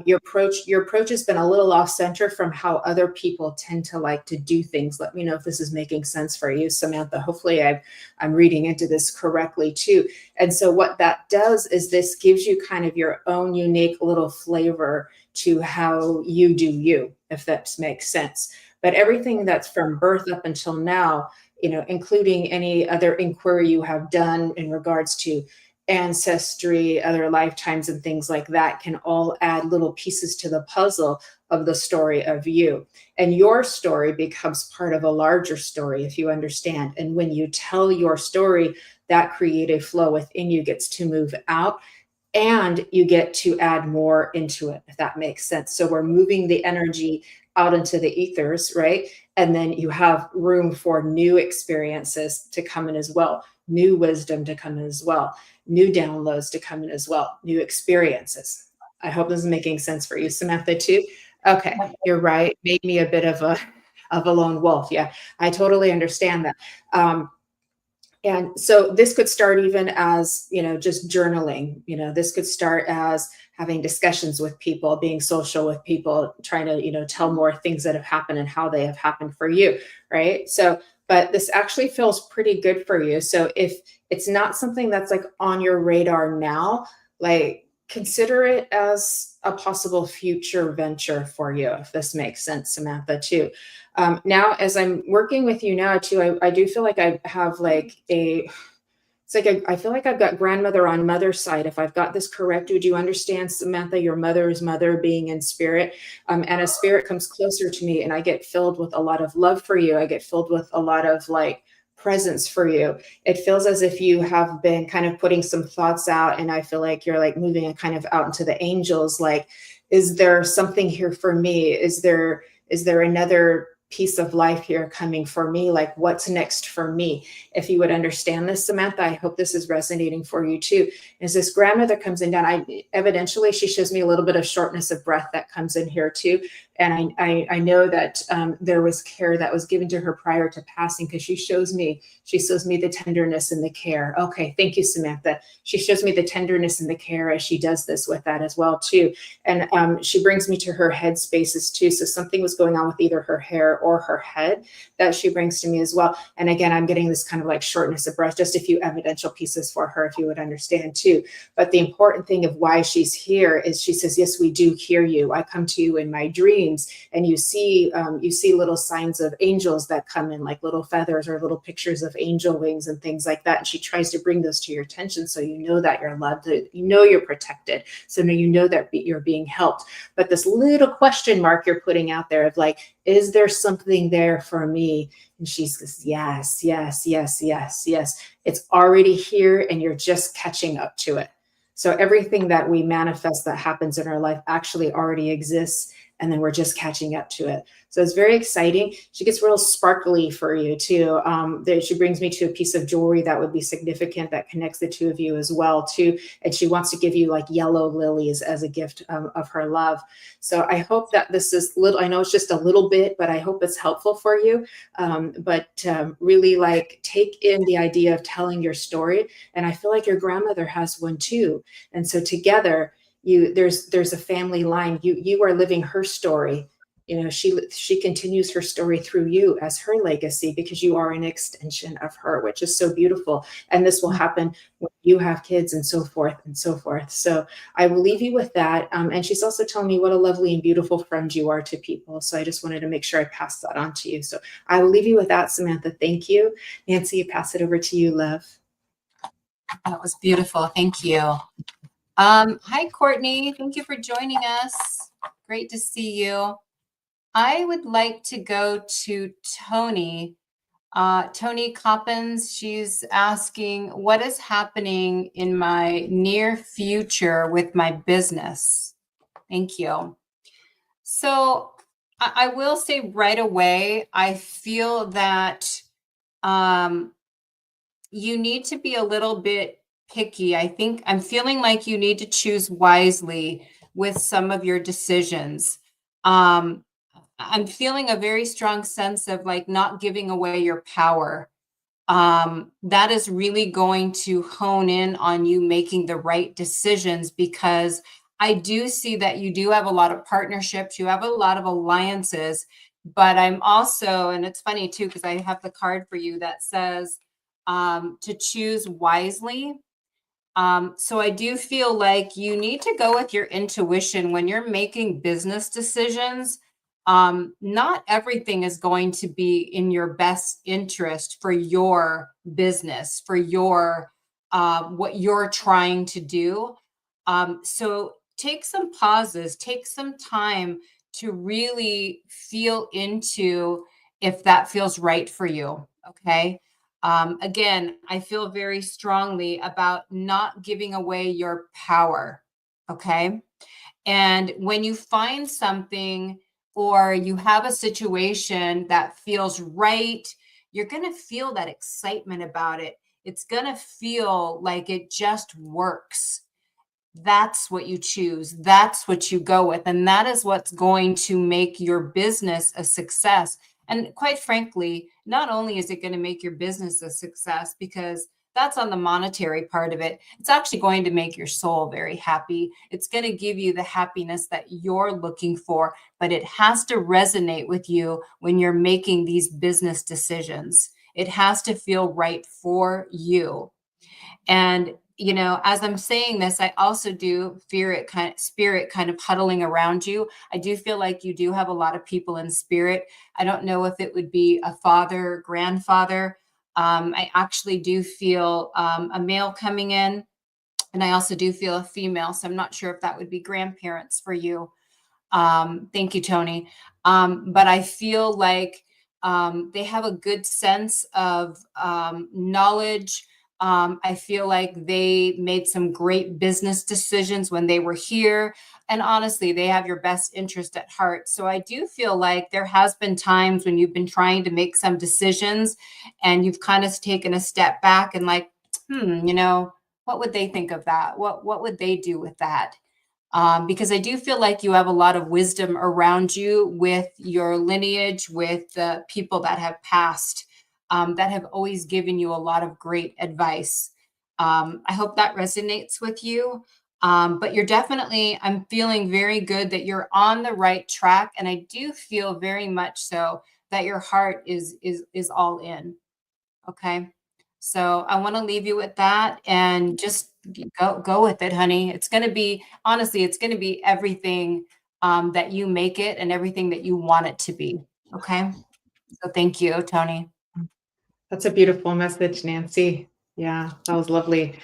your approach has been a little off center from how other people tend to like to do things. Let me know if this is making sense for you, Samantha. Hopefully I'm reading into this correctly too. And so what that does is this gives you kind of your own unique little flavor to how you do you, if that makes sense. But everything that's from birth up until now, you know, including any other inquiry you have done in regards to ancestry, other lifetimes and things like that, can all add little pieces to the puzzle of the story of you. And your story becomes part of a larger story, if you understand. And when you tell your story, that creative flow within you gets to move out and you get to add more into it, if that makes sense. So we're moving the energy out into the ethers, right? And then you have room for new experiences to come in as well, new wisdom to come in as well, new downloads to come in as well, new experiences. I hope this is making sense for you, Samantha, too. Okay, you're right. Made me a bit of a lone wolf. Yeah, I totally understand that. And so this could start even as, you know, just journaling. You know, this could start as having discussions with people, being social with people, trying to, you know, tell more things that have happened and how they have happened for you, right? So, but this actually feels pretty good for you. So if it's not something that's like on your radar now, like consider it as a possible future venture for you, if this makes sense, Samantha, too. Now, as I'm working with you now too, I do feel like I have like I feel like I've got grandmother on mother's side. If I've got this correct, would you understand, Samantha, your mother's mother being in spirit? And a spirit comes closer to me and I get filled with a lot of love for you. I get filled with a lot of like presence for you. It feels as if you have been kind of putting some thoughts out and I feel like you're like moving it kind of out into the angels. Like, is there something here for me? Is there another piece of life here coming for me? Like, what's next for me? If you would understand this, Samantha, I hope this is resonating for you too. As this grandmother comes in down, evidentially she shows me a little bit of shortness of breath that comes in here too. And I know that there was care that was given to her prior to passing, because she shows me the tenderness and the care. Okay, thank you, Samantha. She shows me the tenderness and the care as she does this with that as well too. And she brings me to her head spaces too. So something was going on with either her hair or her head that she brings to me as well. And again, I'm getting this kind of like shortness of breath, just a few evidential pieces for her, if you would understand too. But the important thing of why she's here is she says, yes, we do hear you. I come to you in my dreams, and you see little signs of angels that come in, like little feathers or little pictures of angel wings and things like that. And she tries to bring those to your attention, so you know that you're loved, you know you're protected, so now you know that you're being helped. But this little question mark you're putting out there of like, is there something there for me? And she says, yes, yes, yes, yes, yes. It's already here, and you're just catching up to it. So everything that we manifest that happens in our life actually already exists. and then we're just catching up to it. So it's very exciting. She gets real sparkly for you too. She brings me to a piece of jewelry that would be significant that connects the two of you as well too. And she wants to give you like yellow lilies as a gift of her love. So I hope that this is little, I know it's just a little bit, but I hope it's helpful for you. Really like take in the idea of telling your story. And I feel like your grandmother has one too. And so together, there's a family line. You are living her story. You know, she continues her story through you as her legacy, because you are an extension of her, which is so beautiful. And this will happen when you have kids, and so forth and so forth. So I will leave you with that. And she's also telling me what a lovely and beautiful friend you are to people. So I just wanted to make sure I passed that on to you. So I will leave you with that, Samantha. Thank you. Nancy, pass it over to you, love. That was beautiful. Thank you. Hi, Courtney. Thank you for joining us. Great to see you. I would like to go to Tony. Tony Coppins, she's asking, what is happening in my near future with my business? Thank you. So I will say right away, I feel that you need to be a little bit picky. I think I'm feeling like you need to choose wisely with some of your decisions. I'm feeling a very strong sense of like not giving away your power. That is really going to hone in on you making the right decisions, because I do see that you do have a lot of partnerships, you have a lot of alliances, but I'm also, and it's funny too, because I have the card for you that says to choose wisely. So I do feel like you need to go with your intuition when you're making business decisions. Not everything is going to be in your best interest for your business, for your what you're trying to do. So take some pauses, take some time to really feel into if that feels right for you. Okay. Again, I feel very strongly about not giving away your power. Okay. And when you find something or you have a situation that feels right, you're going to feel that excitement about it. It's going to feel like it just works. That's what you choose. That's what you go with. And that is what's going to make your business a success. And quite frankly, not only is it going to make your business a success, because that's on the monetary part of it, it's actually going to make your soul very happy. It's going to give you the happiness that you're looking for, but it has to resonate with you when you're making these business decisions. It has to feel right for you. And you know, as I'm saying this, I also do fear it spirit kind of huddling around you. I do feel like you do have a lot of people in spirit. I don't know if it would be a father, grandfather. I actually do feel a male coming in, and I also do feel a female. So I'm not sure if that would be grandparents for you. Thank you, Tony. But I feel like they have a good sense of knowledge. I feel like they made some great business decisions when they were here. And honestly, they have your best interest at heart. So I do feel like there has been times when you've been trying to make some decisions and you've kind of taken a step back and like, you know, what would they think of that? What would they do with that? Because I do feel like you have a lot of wisdom around you with your lineage, with the people that have passed, that have always given you a lot of great advice. I hope that resonates with you. But you're definitely, I'm feeling very good that you're on the right track. And I do feel very much so that your heart is all in. Okay. So I want to leave you with that and just go with it, honey. It's going to be, honestly, it's going to be everything that you make it and everything that you want it to be. Okay. So thank you, Tony. That's a beautiful message, Nancy. Yeah, that was lovely.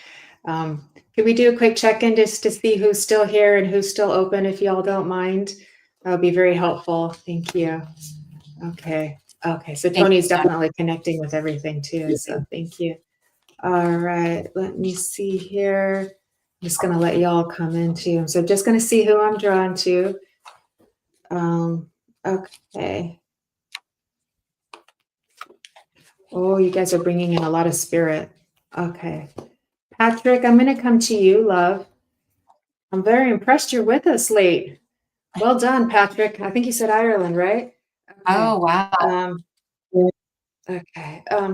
Could we do a quick check-in just to see who's still here and who's still open, if y'all don't mind? That would be very helpful. Thank you. Okay. Okay. So Tony's definitely connecting with everything too. So thank you. All right. Let me see here. I'm just going to let y'all come in too. So I'm just going to see who I'm drawn to. Okay. Oh, you guys are bringing in a lot of spirit. Okay. Patrick, I'm going to come to you, love. I'm very impressed you're with us late. Well done, Patrick. I think you said Ireland, right? Okay. Oh, wow. Okay. All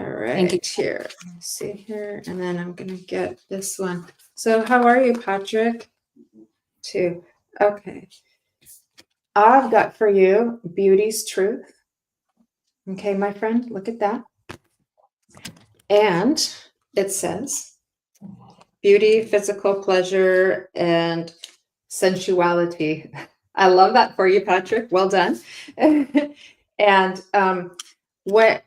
right. Thank you. Here. Let's see here. And then I'm going to get this one. So how are you, Patrick? 2. Okay. I've got for you beauty's truth. Okay, my friend, look at that. And it says beauty, physical pleasure, and sensuality. I love that for you, Patrick. Well done. And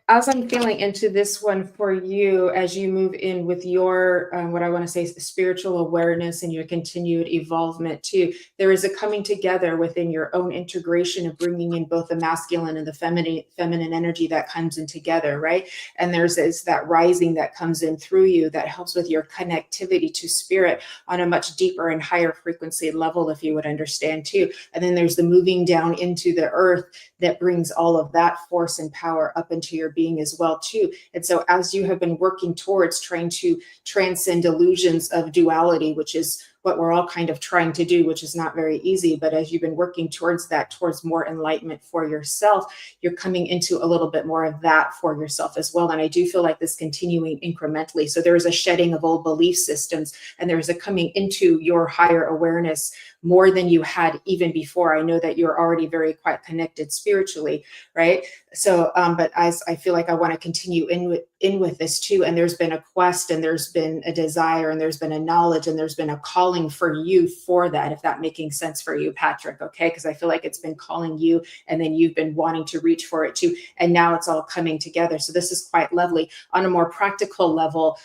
as I'm feeling into this one for you, as you move in with your, what I want to say is the spiritual awareness and your continued evolvement too, there is a coming together within your own integration of bringing in both the masculine and the feminine energy that comes in together, right? And there's that rising that comes in through you that helps with your connectivity to spirit on a much deeper and higher frequency level, if you would understand too. And then there's the moving down into the earth that brings all of that force and power up into your being as well too. And so as you have been working towards trying to transcend illusions of duality, which is what we're all kind of trying to do, which is not very easy, but as you've been working towards that, towards more enlightenment for yourself, you're coming into a little bit more of that for yourself as well. And I do feel like this continuing incrementally. So there is a shedding of old belief systems, and there's a coming into your higher awareness more than you had even before. I know that you're already very quite connected spiritually, right? So, but as I feel like I want to continue in with this too. And there's been a quest, and there's been a desire, and there's been a knowledge, and there's been a calling for you for that, if that making sense for you, Patrick. Okay. Because I feel like it's been calling you, and then you've been wanting to reach for it too. And now it's all coming together. So this is quite lovely. On a more practical level,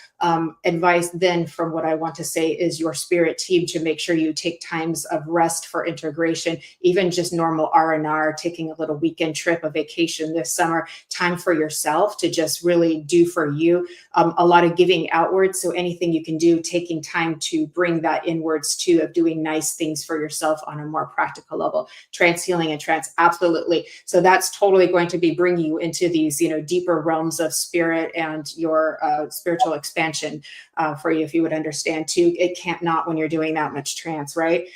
advice then from what I want to say is your spirit team to make sure you take times of rest for integration, even just normal R&R, taking a little weekend trip, a vacation this summer, time for yourself to just really do for you. A lot of giving outwards. So anything you can do, taking time to bring that inwards too, of doing nice things for yourself on a more practical level. Trance healing and trance, absolutely. So that's totally going to be bringing you into these, deeper realms of spirit and your spiritual expansion for you, if you would understand too. It can't not when you're doing that much trance, right?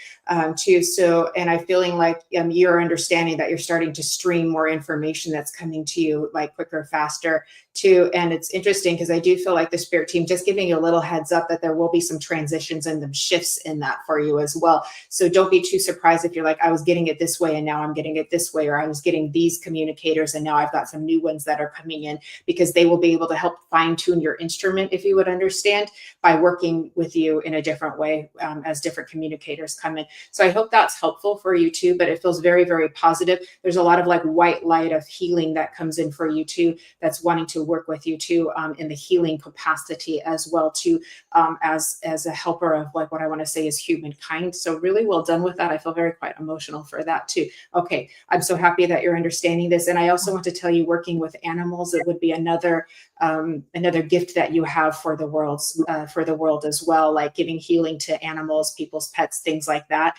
Too. So, and I'm feeling like you're understanding that you're starting to stream more information that's coming to you like quicker, faster too. And it's interesting because I do feel like the spirit team just giving you a little heads up that there will be some transitions and some shifts in that for you as well. So don't be too surprised if you're like, I was getting it this way and now I'm getting it this way, or I was getting these communicators and now I've got some new ones that are coming in, because they will be able to help fine tune your instrument, if you would understand, by working with you in a different way as different communicators come in. So I hope that's helpful for you too, but it feels very, very positive. There's a lot of like white light of healing that comes in for you too, that's wanting to work with you too in the healing capacity as well too, as a helper of like what I want to say is humankind. So really well done with that. I feel very quite emotional for that too. Okay, I'm so happy that you're understanding this. And I also want to tell you, working with animals, it would be another gift that you have for the world as well, like giving healing to animals, people's pets, things like that,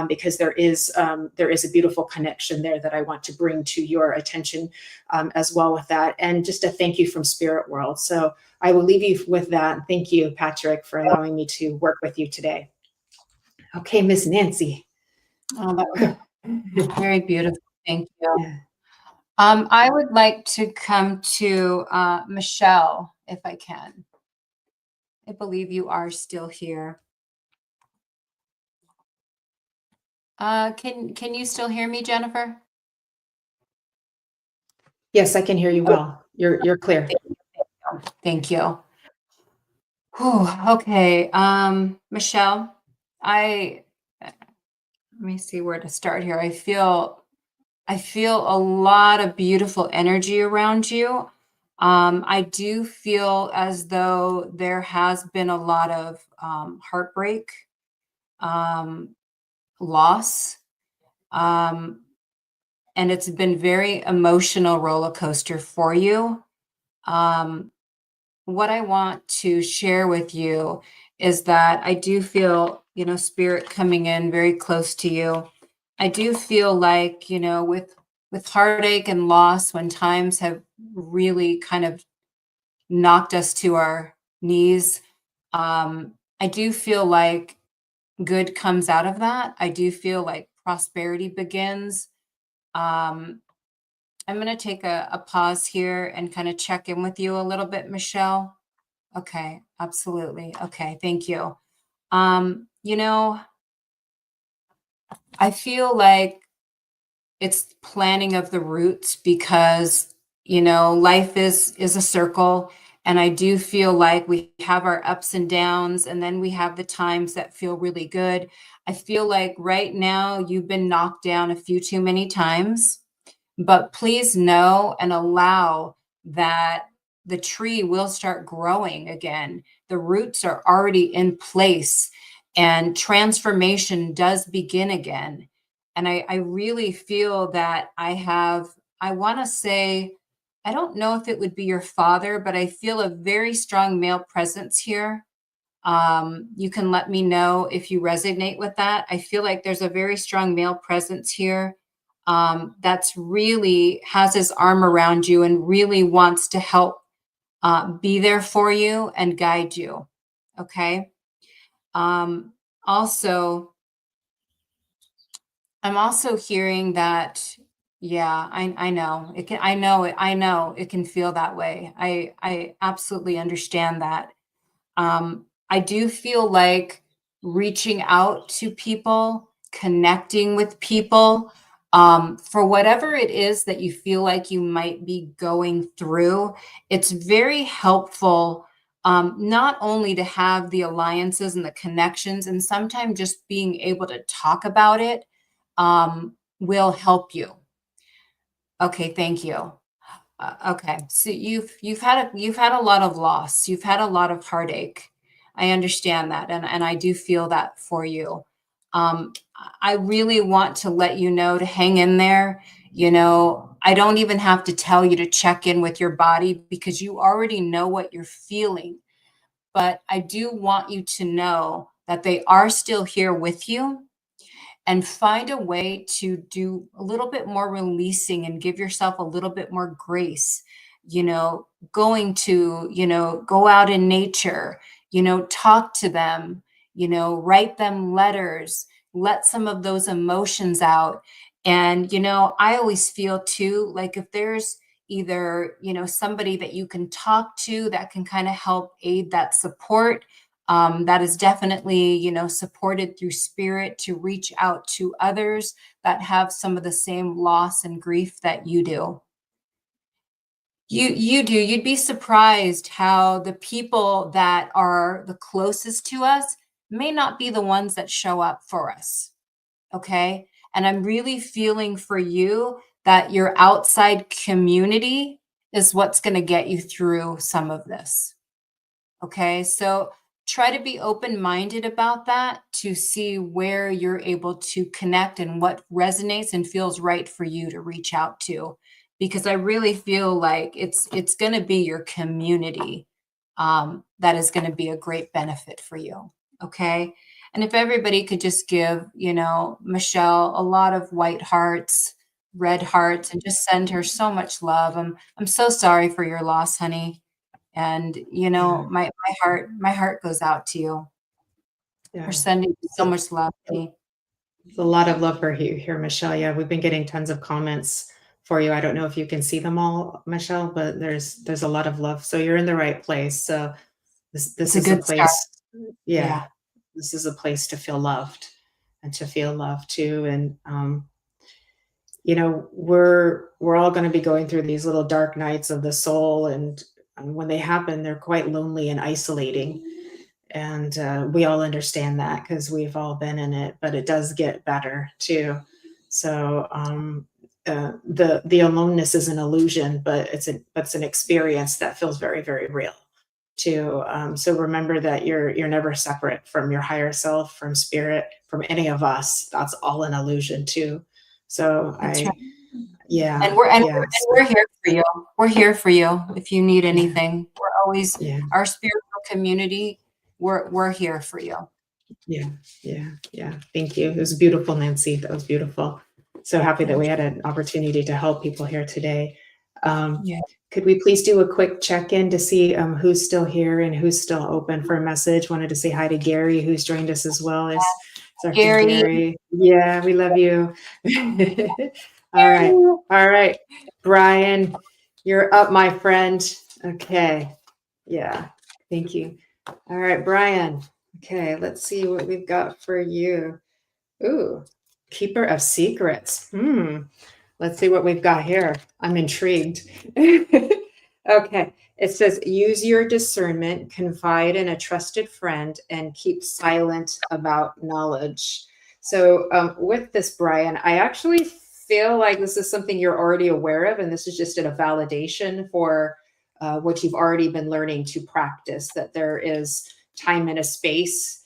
because there is a beautiful connection there that I want to bring to your attention as well with that. And just a thank you from Spirit World. So I will leave you with that. Thank you, Patrick, for allowing me to work with you today. Okay, Miss Nancy. Oh, that was very beautiful. Thank you. Yeah. I would like to come to Michelle, if I can. I believe you are still here. Can you still hear me, Jennifer? Yes, I can hear you well. You're clear. Thank you. Whew, okay, Michelle, let me see where to start here. I feel a lot of beautiful energy around you. I do feel as though there has been a lot of heartbreak, loss, and it's been very emotional roller coaster for you. What I want to share with you is that I do feel spirit coming in very close to you. I do feel like, with heartache and loss, when times have really kind of knocked us to our knees, I do feel like good comes out of that. I do feel like prosperity begins. Um, I'm going to take a pause here and kind of check in with you a little bit, Michelle. Okay, absolutely. Okay, thank you. You know, I feel like it's planning of the roots because, life is a circle. And I do feel like we have our ups and downs, and then we have the times that feel really good. I feel like right now you've been knocked down a few too many times, but please know and allow that the tree will start growing again. The roots are already in place and transformation does begin again. And I really feel that I want to say, I don't know if it would be your father, but I feel a very strong male presence here. You can let me know if you resonate with that. I feel like there's a very strong male presence here, that's really has his arm around you and really wants to help, be there for you and guide you. Okay. Also, I'm also hearing that, yeah, I know it can, I know it can feel that way. I absolutely understand that. I do feel like reaching out to people, connecting with people, for whatever it is that you feel like you might be going through. It's very helpful, not only to have the alliances and the connections, and sometimes just being able to talk about it, will help you. Okay, thank you. Okay, so you've had a lot of loss. You've had a lot of heartache. I understand that, and I do feel that for you. I really want to let you know to hang in there. I don't even have to tell you to check in with your body because you already know what you're feeling. But I do want you to know that they are still here with you, and find a way to do a little bit more releasing and give yourself a little bit more grace. Going to, go out in nature, talk to them, write them letters, let some of those emotions out. And, I always feel too, like if there's either, somebody that you can talk to that can kind of help aid that support, that is definitely, supported through spirit, to reach out to others that have some of the same loss and grief that you do. You do. You'd be surprised how the people that are the closest to us may not be the ones that show up for us. Okay. And I'm really feeling for you that your outside community is what's going to get you through some of this. Okay, so try to be open-minded about that to see where you're able to connect and what resonates and feels right for you to reach out to. Because I really feel like it's going to be your community, that is going to be a great benefit for you. Okay, and if everybody could just give, Michelle a lot of white hearts, red hearts, and just send her so much love. I'm so sorry for your loss, honey. And Yeah. my heart goes out to you for Yeah. sending so So much love to me. it's a lot of love for you here, Michelle. Yeah, we've been getting tons of comments for you. I don't know if you can see them all, Michelle, but there's a lot of love. So you're in the right place. So this It's a is a good start. place, yeah, Yeah. this is a place to feel loved and to feel loved too. And we're all going to be going through these little dark nights of the soul, and when they happen, they're quite lonely and isolating. And we all understand that because we've all been in it, but it does get better too. So the aloneness is an illusion, but it's an experience that feels very, very real too. So remember that you're never separate from your higher self, from spirit, from any of us. That's all an illusion too. So That's right. yeah, And we're and we're yeah, and we're here for you. We're here for you if you need yeah, anything. We're always yeah. our spiritual community. We're here for you. Yeah. Thank you. It was beautiful, Nancy. That was beautiful. So happy that we had an opportunity to help people here today. Yeah. Could we please do a quick check-in to see who's still here and who's still open for a message? Wanted to say hi to Gary, who's joined us as well as Dr. Gary. Yeah, we love you. All right. Brian, you're up, my friend. Okay. Yeah. Thank you. All right, Brian. Okay, let's see what we've got for you. Ooh, keeper of secrets. Let's see what we've got here. I'm intrigued. Okay, it says use your discernment, confide in a trusted friend, and keep silent about knowledge. So with this, Brian, I actually feel like this is something you're already aware of, and this is just a validation for what you've already been learning to practice, that there is time and a space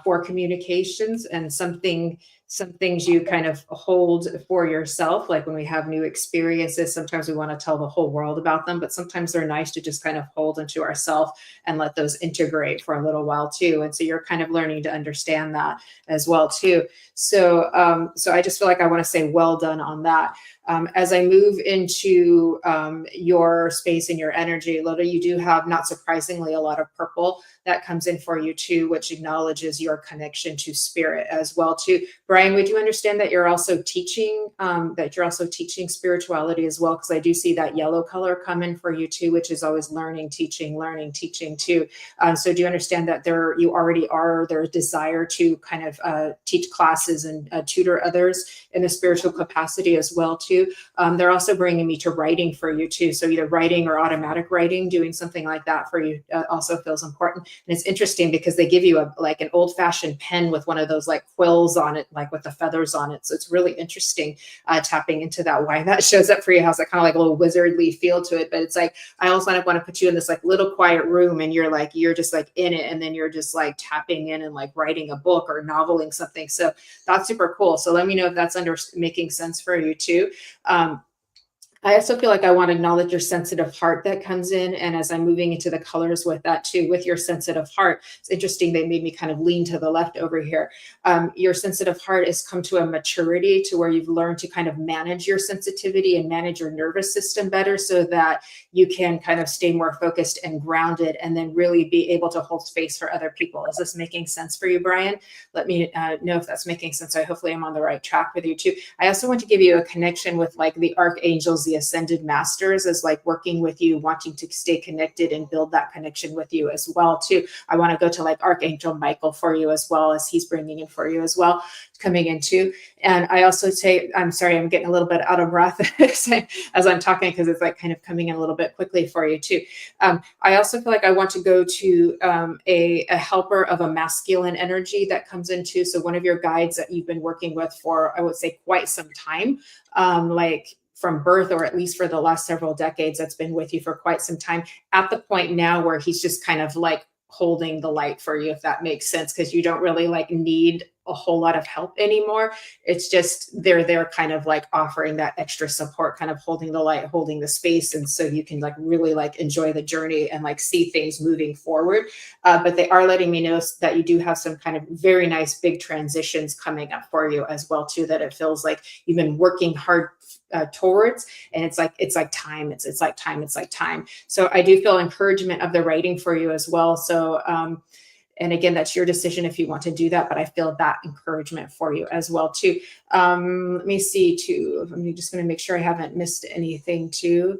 for communications, and some things you kind of hold for yourself. Like when we have new experiences, sometimes we want to tell the whole world about them, but sometimes they're nice to just kind of hold into ourselves and let those integrate for a little while too. And so you're kind of learning to understand that as well too. So I just feel like I want to say well done on that. As I move into your space and your energy, Loda, you do have, not surprisingly, a lot of purple that comes in for you too, which acknowledges your connection to spirit as well too. Brian, would you understand that you're also teaching spirituality as well? Because I do see that yellow color come in for you too, which is always learning, teaching too. So do you understand that you already are, there's desire to kind of teach classes and tutor others in a spiritual capacity as well too? They're also bringing me to writing for you too. So either writing or automatic writing, doing something like that for you also feels important. And it's interesting because they give you an old fashioned pen with one of those like quills on it, like with the feathers on it. So it's really interesting tapping into that, why that shows up for you, has that kind of like a little wizardly feel to it. But it's like, I also want to put you in this like little quiet room, and you're just like in it, and then you're just like tapping in and like writing a book or noveling something. So that's super cool. So let me know if that's making sense for you too. I also feel like I want to acknowledge your sensitive heart that comes in. And as I'm moving into the colors with that too, with your sensitive heart, it's interesting. They made me kind of lean to the left over here. Your sensitive heart has come to a maturity to where you've learned to kind of manage your sensitivity and manage your nervous system better, so that you can kind of stay more focused and grounded, and then really be able to hold space for other people. Is this making sense for you, Brian? Let me know if that's making sense. Hopefully I'm on the right track with you too. I also want to give you a connection with like the archangels, the ascended masters, as like working with you, wanting to stay connected and build that connection with you as well too. I want to go to like Archangel Michael for you as well, as he's bringing in for you as well, coming in too. And I also say, I'm sorry, I'm getting a little bit out of breath as I'm talking, because it's like kind of coming in a little bit quickly for you too. I also feel like I want to go to a helper of a masculine energy that comes into. So one of your guides that you've been working with for, I would say, quite some time, like from birth, or at least for the last several decades, that's been with you for quite some time, at the point now where he's just kind of like holding the light for you, if that makes sense, because you don't really like need a whole lot of help anymore. It's just they're kind of like offering that extra support, kind of holding the light, holding the space, and so you can like really like enjoy the journey and like see things moving forward. But they are letting me know that you do have some kind of very nice big transitions coming up for you as well too, that it feels like you've been working hard towards, and it's like time. So I do feel encouragement of the writing for you as well. So and again, that's your decision if you want to do that, but I feel that encouragement for you as well too. Let me see too. I'm just going to make sure I haven't missed anything too.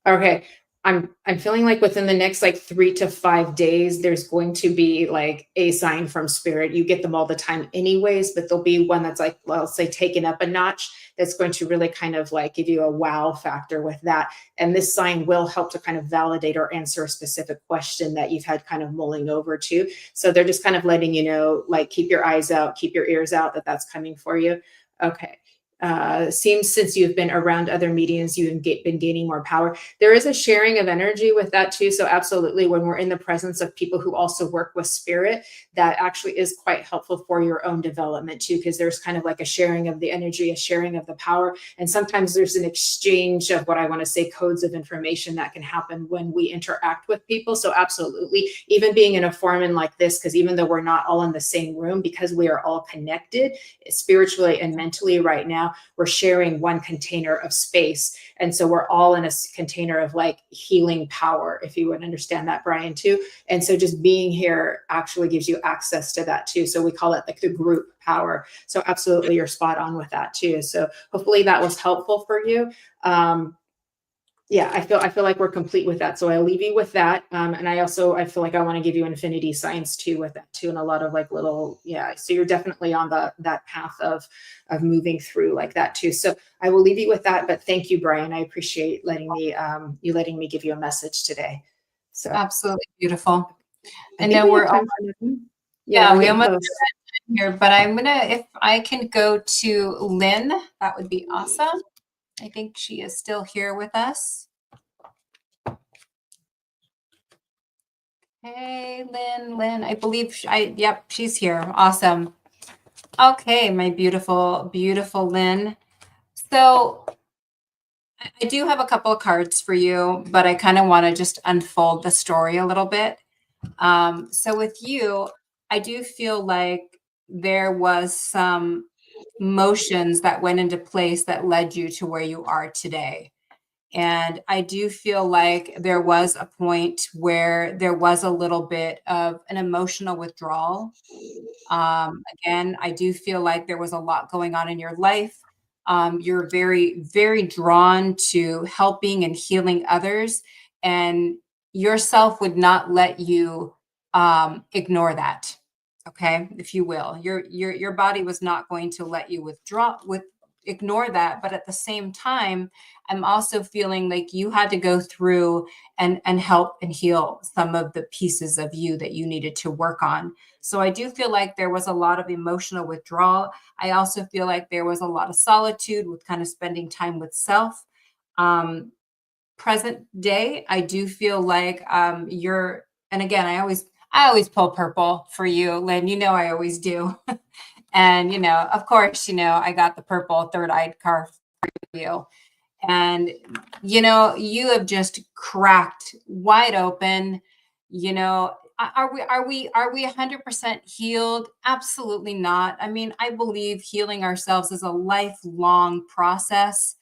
Okay. I'm feeling like within the next like 3 to 5 days, there's going to be like a sign from spirit. You get them all the time anyways, but there'll be one that's like, well, I'll say taken up a notch, that's going to really kind of like give you a wow factor with that. And this sign will help to kind of validate or answer a specific question that you've had kind of mulling over too. So they're just kind of letting you know, like, keep your eyes out, keep your ears out, that's coming for you. Okay. seems since you've been around other mediums, you've been gaining more power. There is a sharing of energy with that too. So absolutely, when we're in the presence of people who also work with spirit, that actually is quite helpful for your own development too, because there's kind of like a sharing of the energy, a sharing of the power. And sometimes there's an exchange of what I want to say codes of information that can happen when we interact with people. So absolutely, even being in a forum like this, because even though we're not all in the same room, because we are all connected spiritually and mentally right now, we're sharing one container of space. And so we're all in a container of like healing power, if you would understand that, Brian, too. And so just being here actually gives you access to that too. So we call it like the group power. So absolutely, you're spot on with that too. So hopefully that was helpful for you. Yeah, I feel like we're complete with that. So I'll leave you with that. And I feel like I want to give you infinity signs too with that too, and a lot of like little, yeah. So you're definitely on that path of moving through like that too. So I will leave you with that. But thank you, Brian. I appreciate letting me give you a message today. So Absolutely beautiful. I think know we we're have all, time for nothing. yeah, we getting almost close. here, but I'm gonna, if I can go to Lynn, that would be awesome. I think she is still here with us. Hey, Lynn, I believe, yep, she's here. Awesome. Okay, my beautiful, beautiful Lynn. So I do have a couple of cards for you, but I kind of want to just unfold the story a little bit. So with you, I do feel like there was some motions that went into place that led you to where you are today. And I do feel like there was a point where there was a little bit of an emotional withdrawal. Again, I do feel like there was a lot going on in your life. You're very, very drawn to helping and healing others, and yourself would not let you ignore that. Okay, if you will, your body was not going to let you ignore that. But at the same time, I'm also feeling like you had to go through and help and heal some of the pieces of you that you needed to work on. So I do feel like there was a lot of emotional withdrawal. I also feel like there was a lot of solitude with kind of spending time with self. Present day, I do feel like you're, and again, I always pull purple for you, Lynn. You know I always do. And, of course, I got the purple third-eyed card for you. And, you have just cracked wide open. Are we 100% healed? Absolutely not. I mean, I believe healing ourselves is a lifelong process.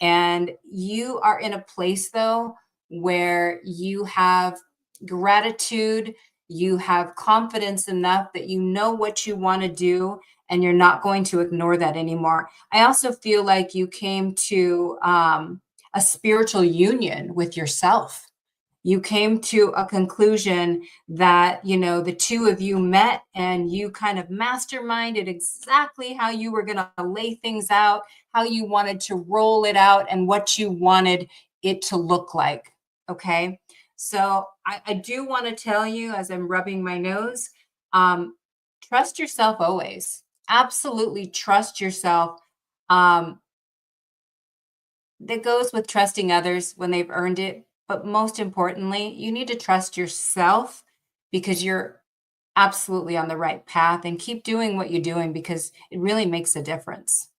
And you are in a place, though, where you have gratitude, you have confidence enough that you know what you want to do, and you're not going to ignore that anymore. I also feel like you came to a spiritual union with yourself. You came to a conclusion that, the two of you met and you kind of masterminded exactly how you were going to lay things out, how you wanted to roll it out, and what you wanted it to look like. Okay. So I do want to tell you, as I'm rubbing my nose, trust yourself always. Absolutely trust yourself. That goes with trusting others when they've earned it. But most importantly, you need to trust yourself, because you're absolutely on the right path, and keep doing what you're doing because it really makes a difference.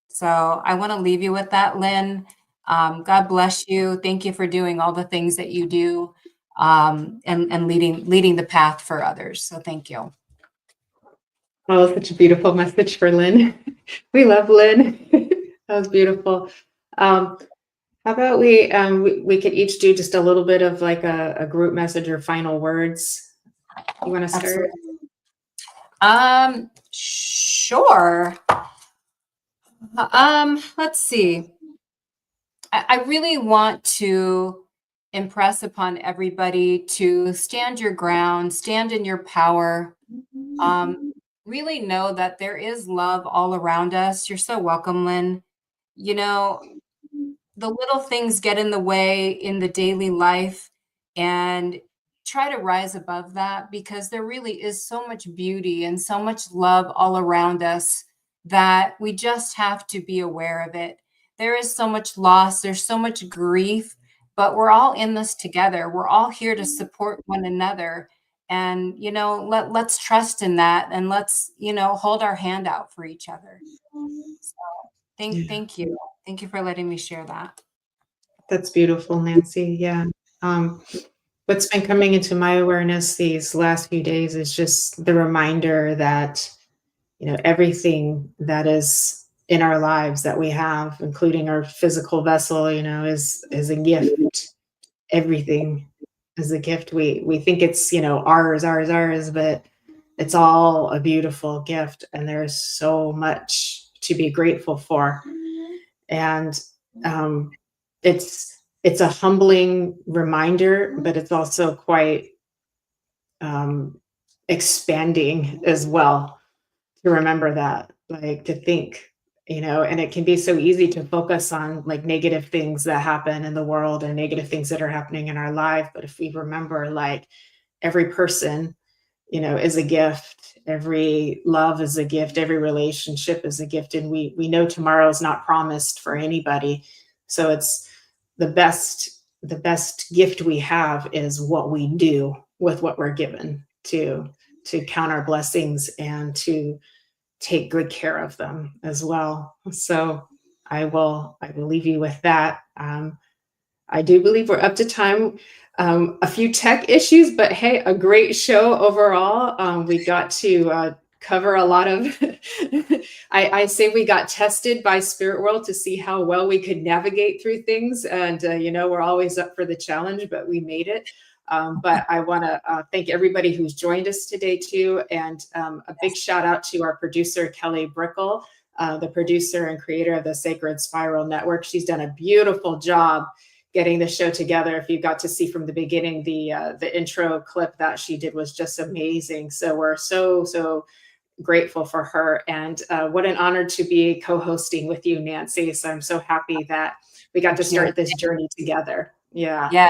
So I want to leave you with that, Lynn. God bless you. Thank you for doing all the things that you do, and leading the path for others. So thank you. Oh, such a beautiful message for Lynn. We love Lynn. That was beautiful. How about we could each do just a little bit of like a group message or final words. You want to start? Sure. Let's see. I really want to impress upon everybody to stand your ground, stand in your power. Really know that there is love all around us. You're so welcome, Lynn. The little things get in the way in the daily life, and try to rise above that, because there really is so much beauty and so much love all around us that we just have to be aware of it. There is so much loss, there's so much grief, but we're all in this together. We're all here to support one another. And, let's trust in that, and let's, hold our hand out for each other. So thank you. Thank you for letting me share that. That's beautiful, Nancy. Yeah. What's been coming into my awareness these last few days is just the reminder that, everything that is in our lives that we have, including our physical vessel, is a gift. Everything is a gift. We think it's, ours, but it's all a beautiful gift, and there's so much to be grateful for. And it's a humbling reminder, but it's also quite expanding as well, to remember that, like, to think, and it can be so easy to focus on like negative things that happen in the world and negative things that are happening in our life. But if we remember, like, every person, is a gift, every love is a gift, every relationship is a gift, and we know tomorrow is not promised for anybody. So it's the best gift we have is what we do with what we're given, to count our blessings and to take good care of them as well. So I will leave you with that. I do believe we're up to time. A few tech issues, but hey, a great show overall. We got to cover a lot of, I say we got tested by Spirit World to see how well we could navigate through things. And, we're always up for the challenge, but we made it. But I want to thank everybody who's joined us today too. And a big shout out to our producer, Kelly Brickle, the producer and creator of the Sacred Spiral Network. She's done a beautiful job getting the show together. If you got to see from the beginning, the intro clip that she did was just amazing. So we're so grateful for her. And what an honor to be co-hosting with you, Nancy. So I'm so happy that we got to start this journey together. Yeah.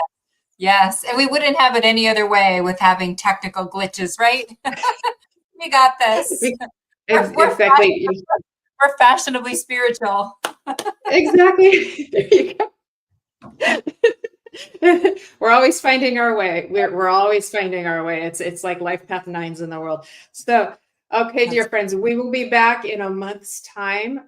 Yes. And we wouldn't have it any other way with having technical glitches, right? We got this. Exactly. We're fashionably spiritual. Exactly. There you go. We're always finding our way. We're always finding our way. It's like life path 9s in the world. So, okay, dear friends, we will be back in a month's time.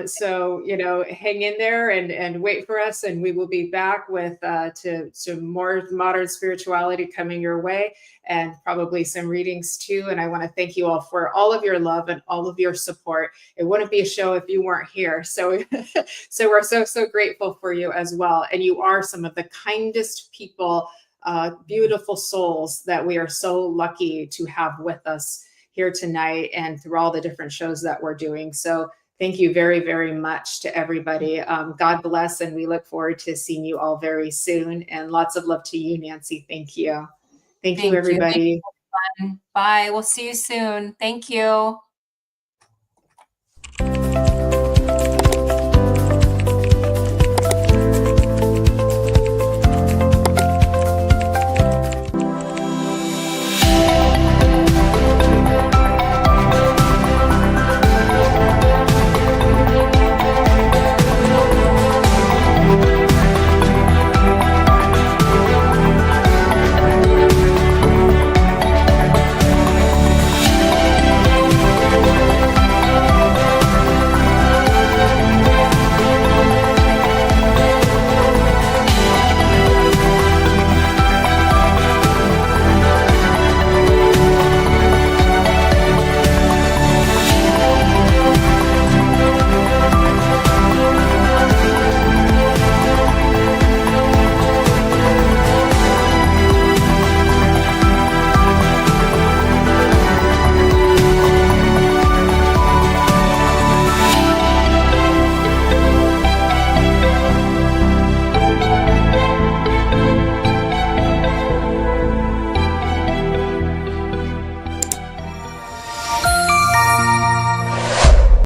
So, hang in there and wait for us, and we will be back with to more modern spirituality coming your way, and probably some readings too. And I want to thank you all for all of your love and all of your support. It wouldn't be a show if you weren't here. So, so we're so grateful for you as well. And you are some of the kindest people, beautiful souls that we are so lucky to have with us here tonight and through all the different shows that we're doing. So thank you very, very much to everybody. God bless, and we look forward to seeing you all very soon. And lots of love to you, Nancy. Thank you. Thank you, everybody. Bye. We'll see you soon. Thank you.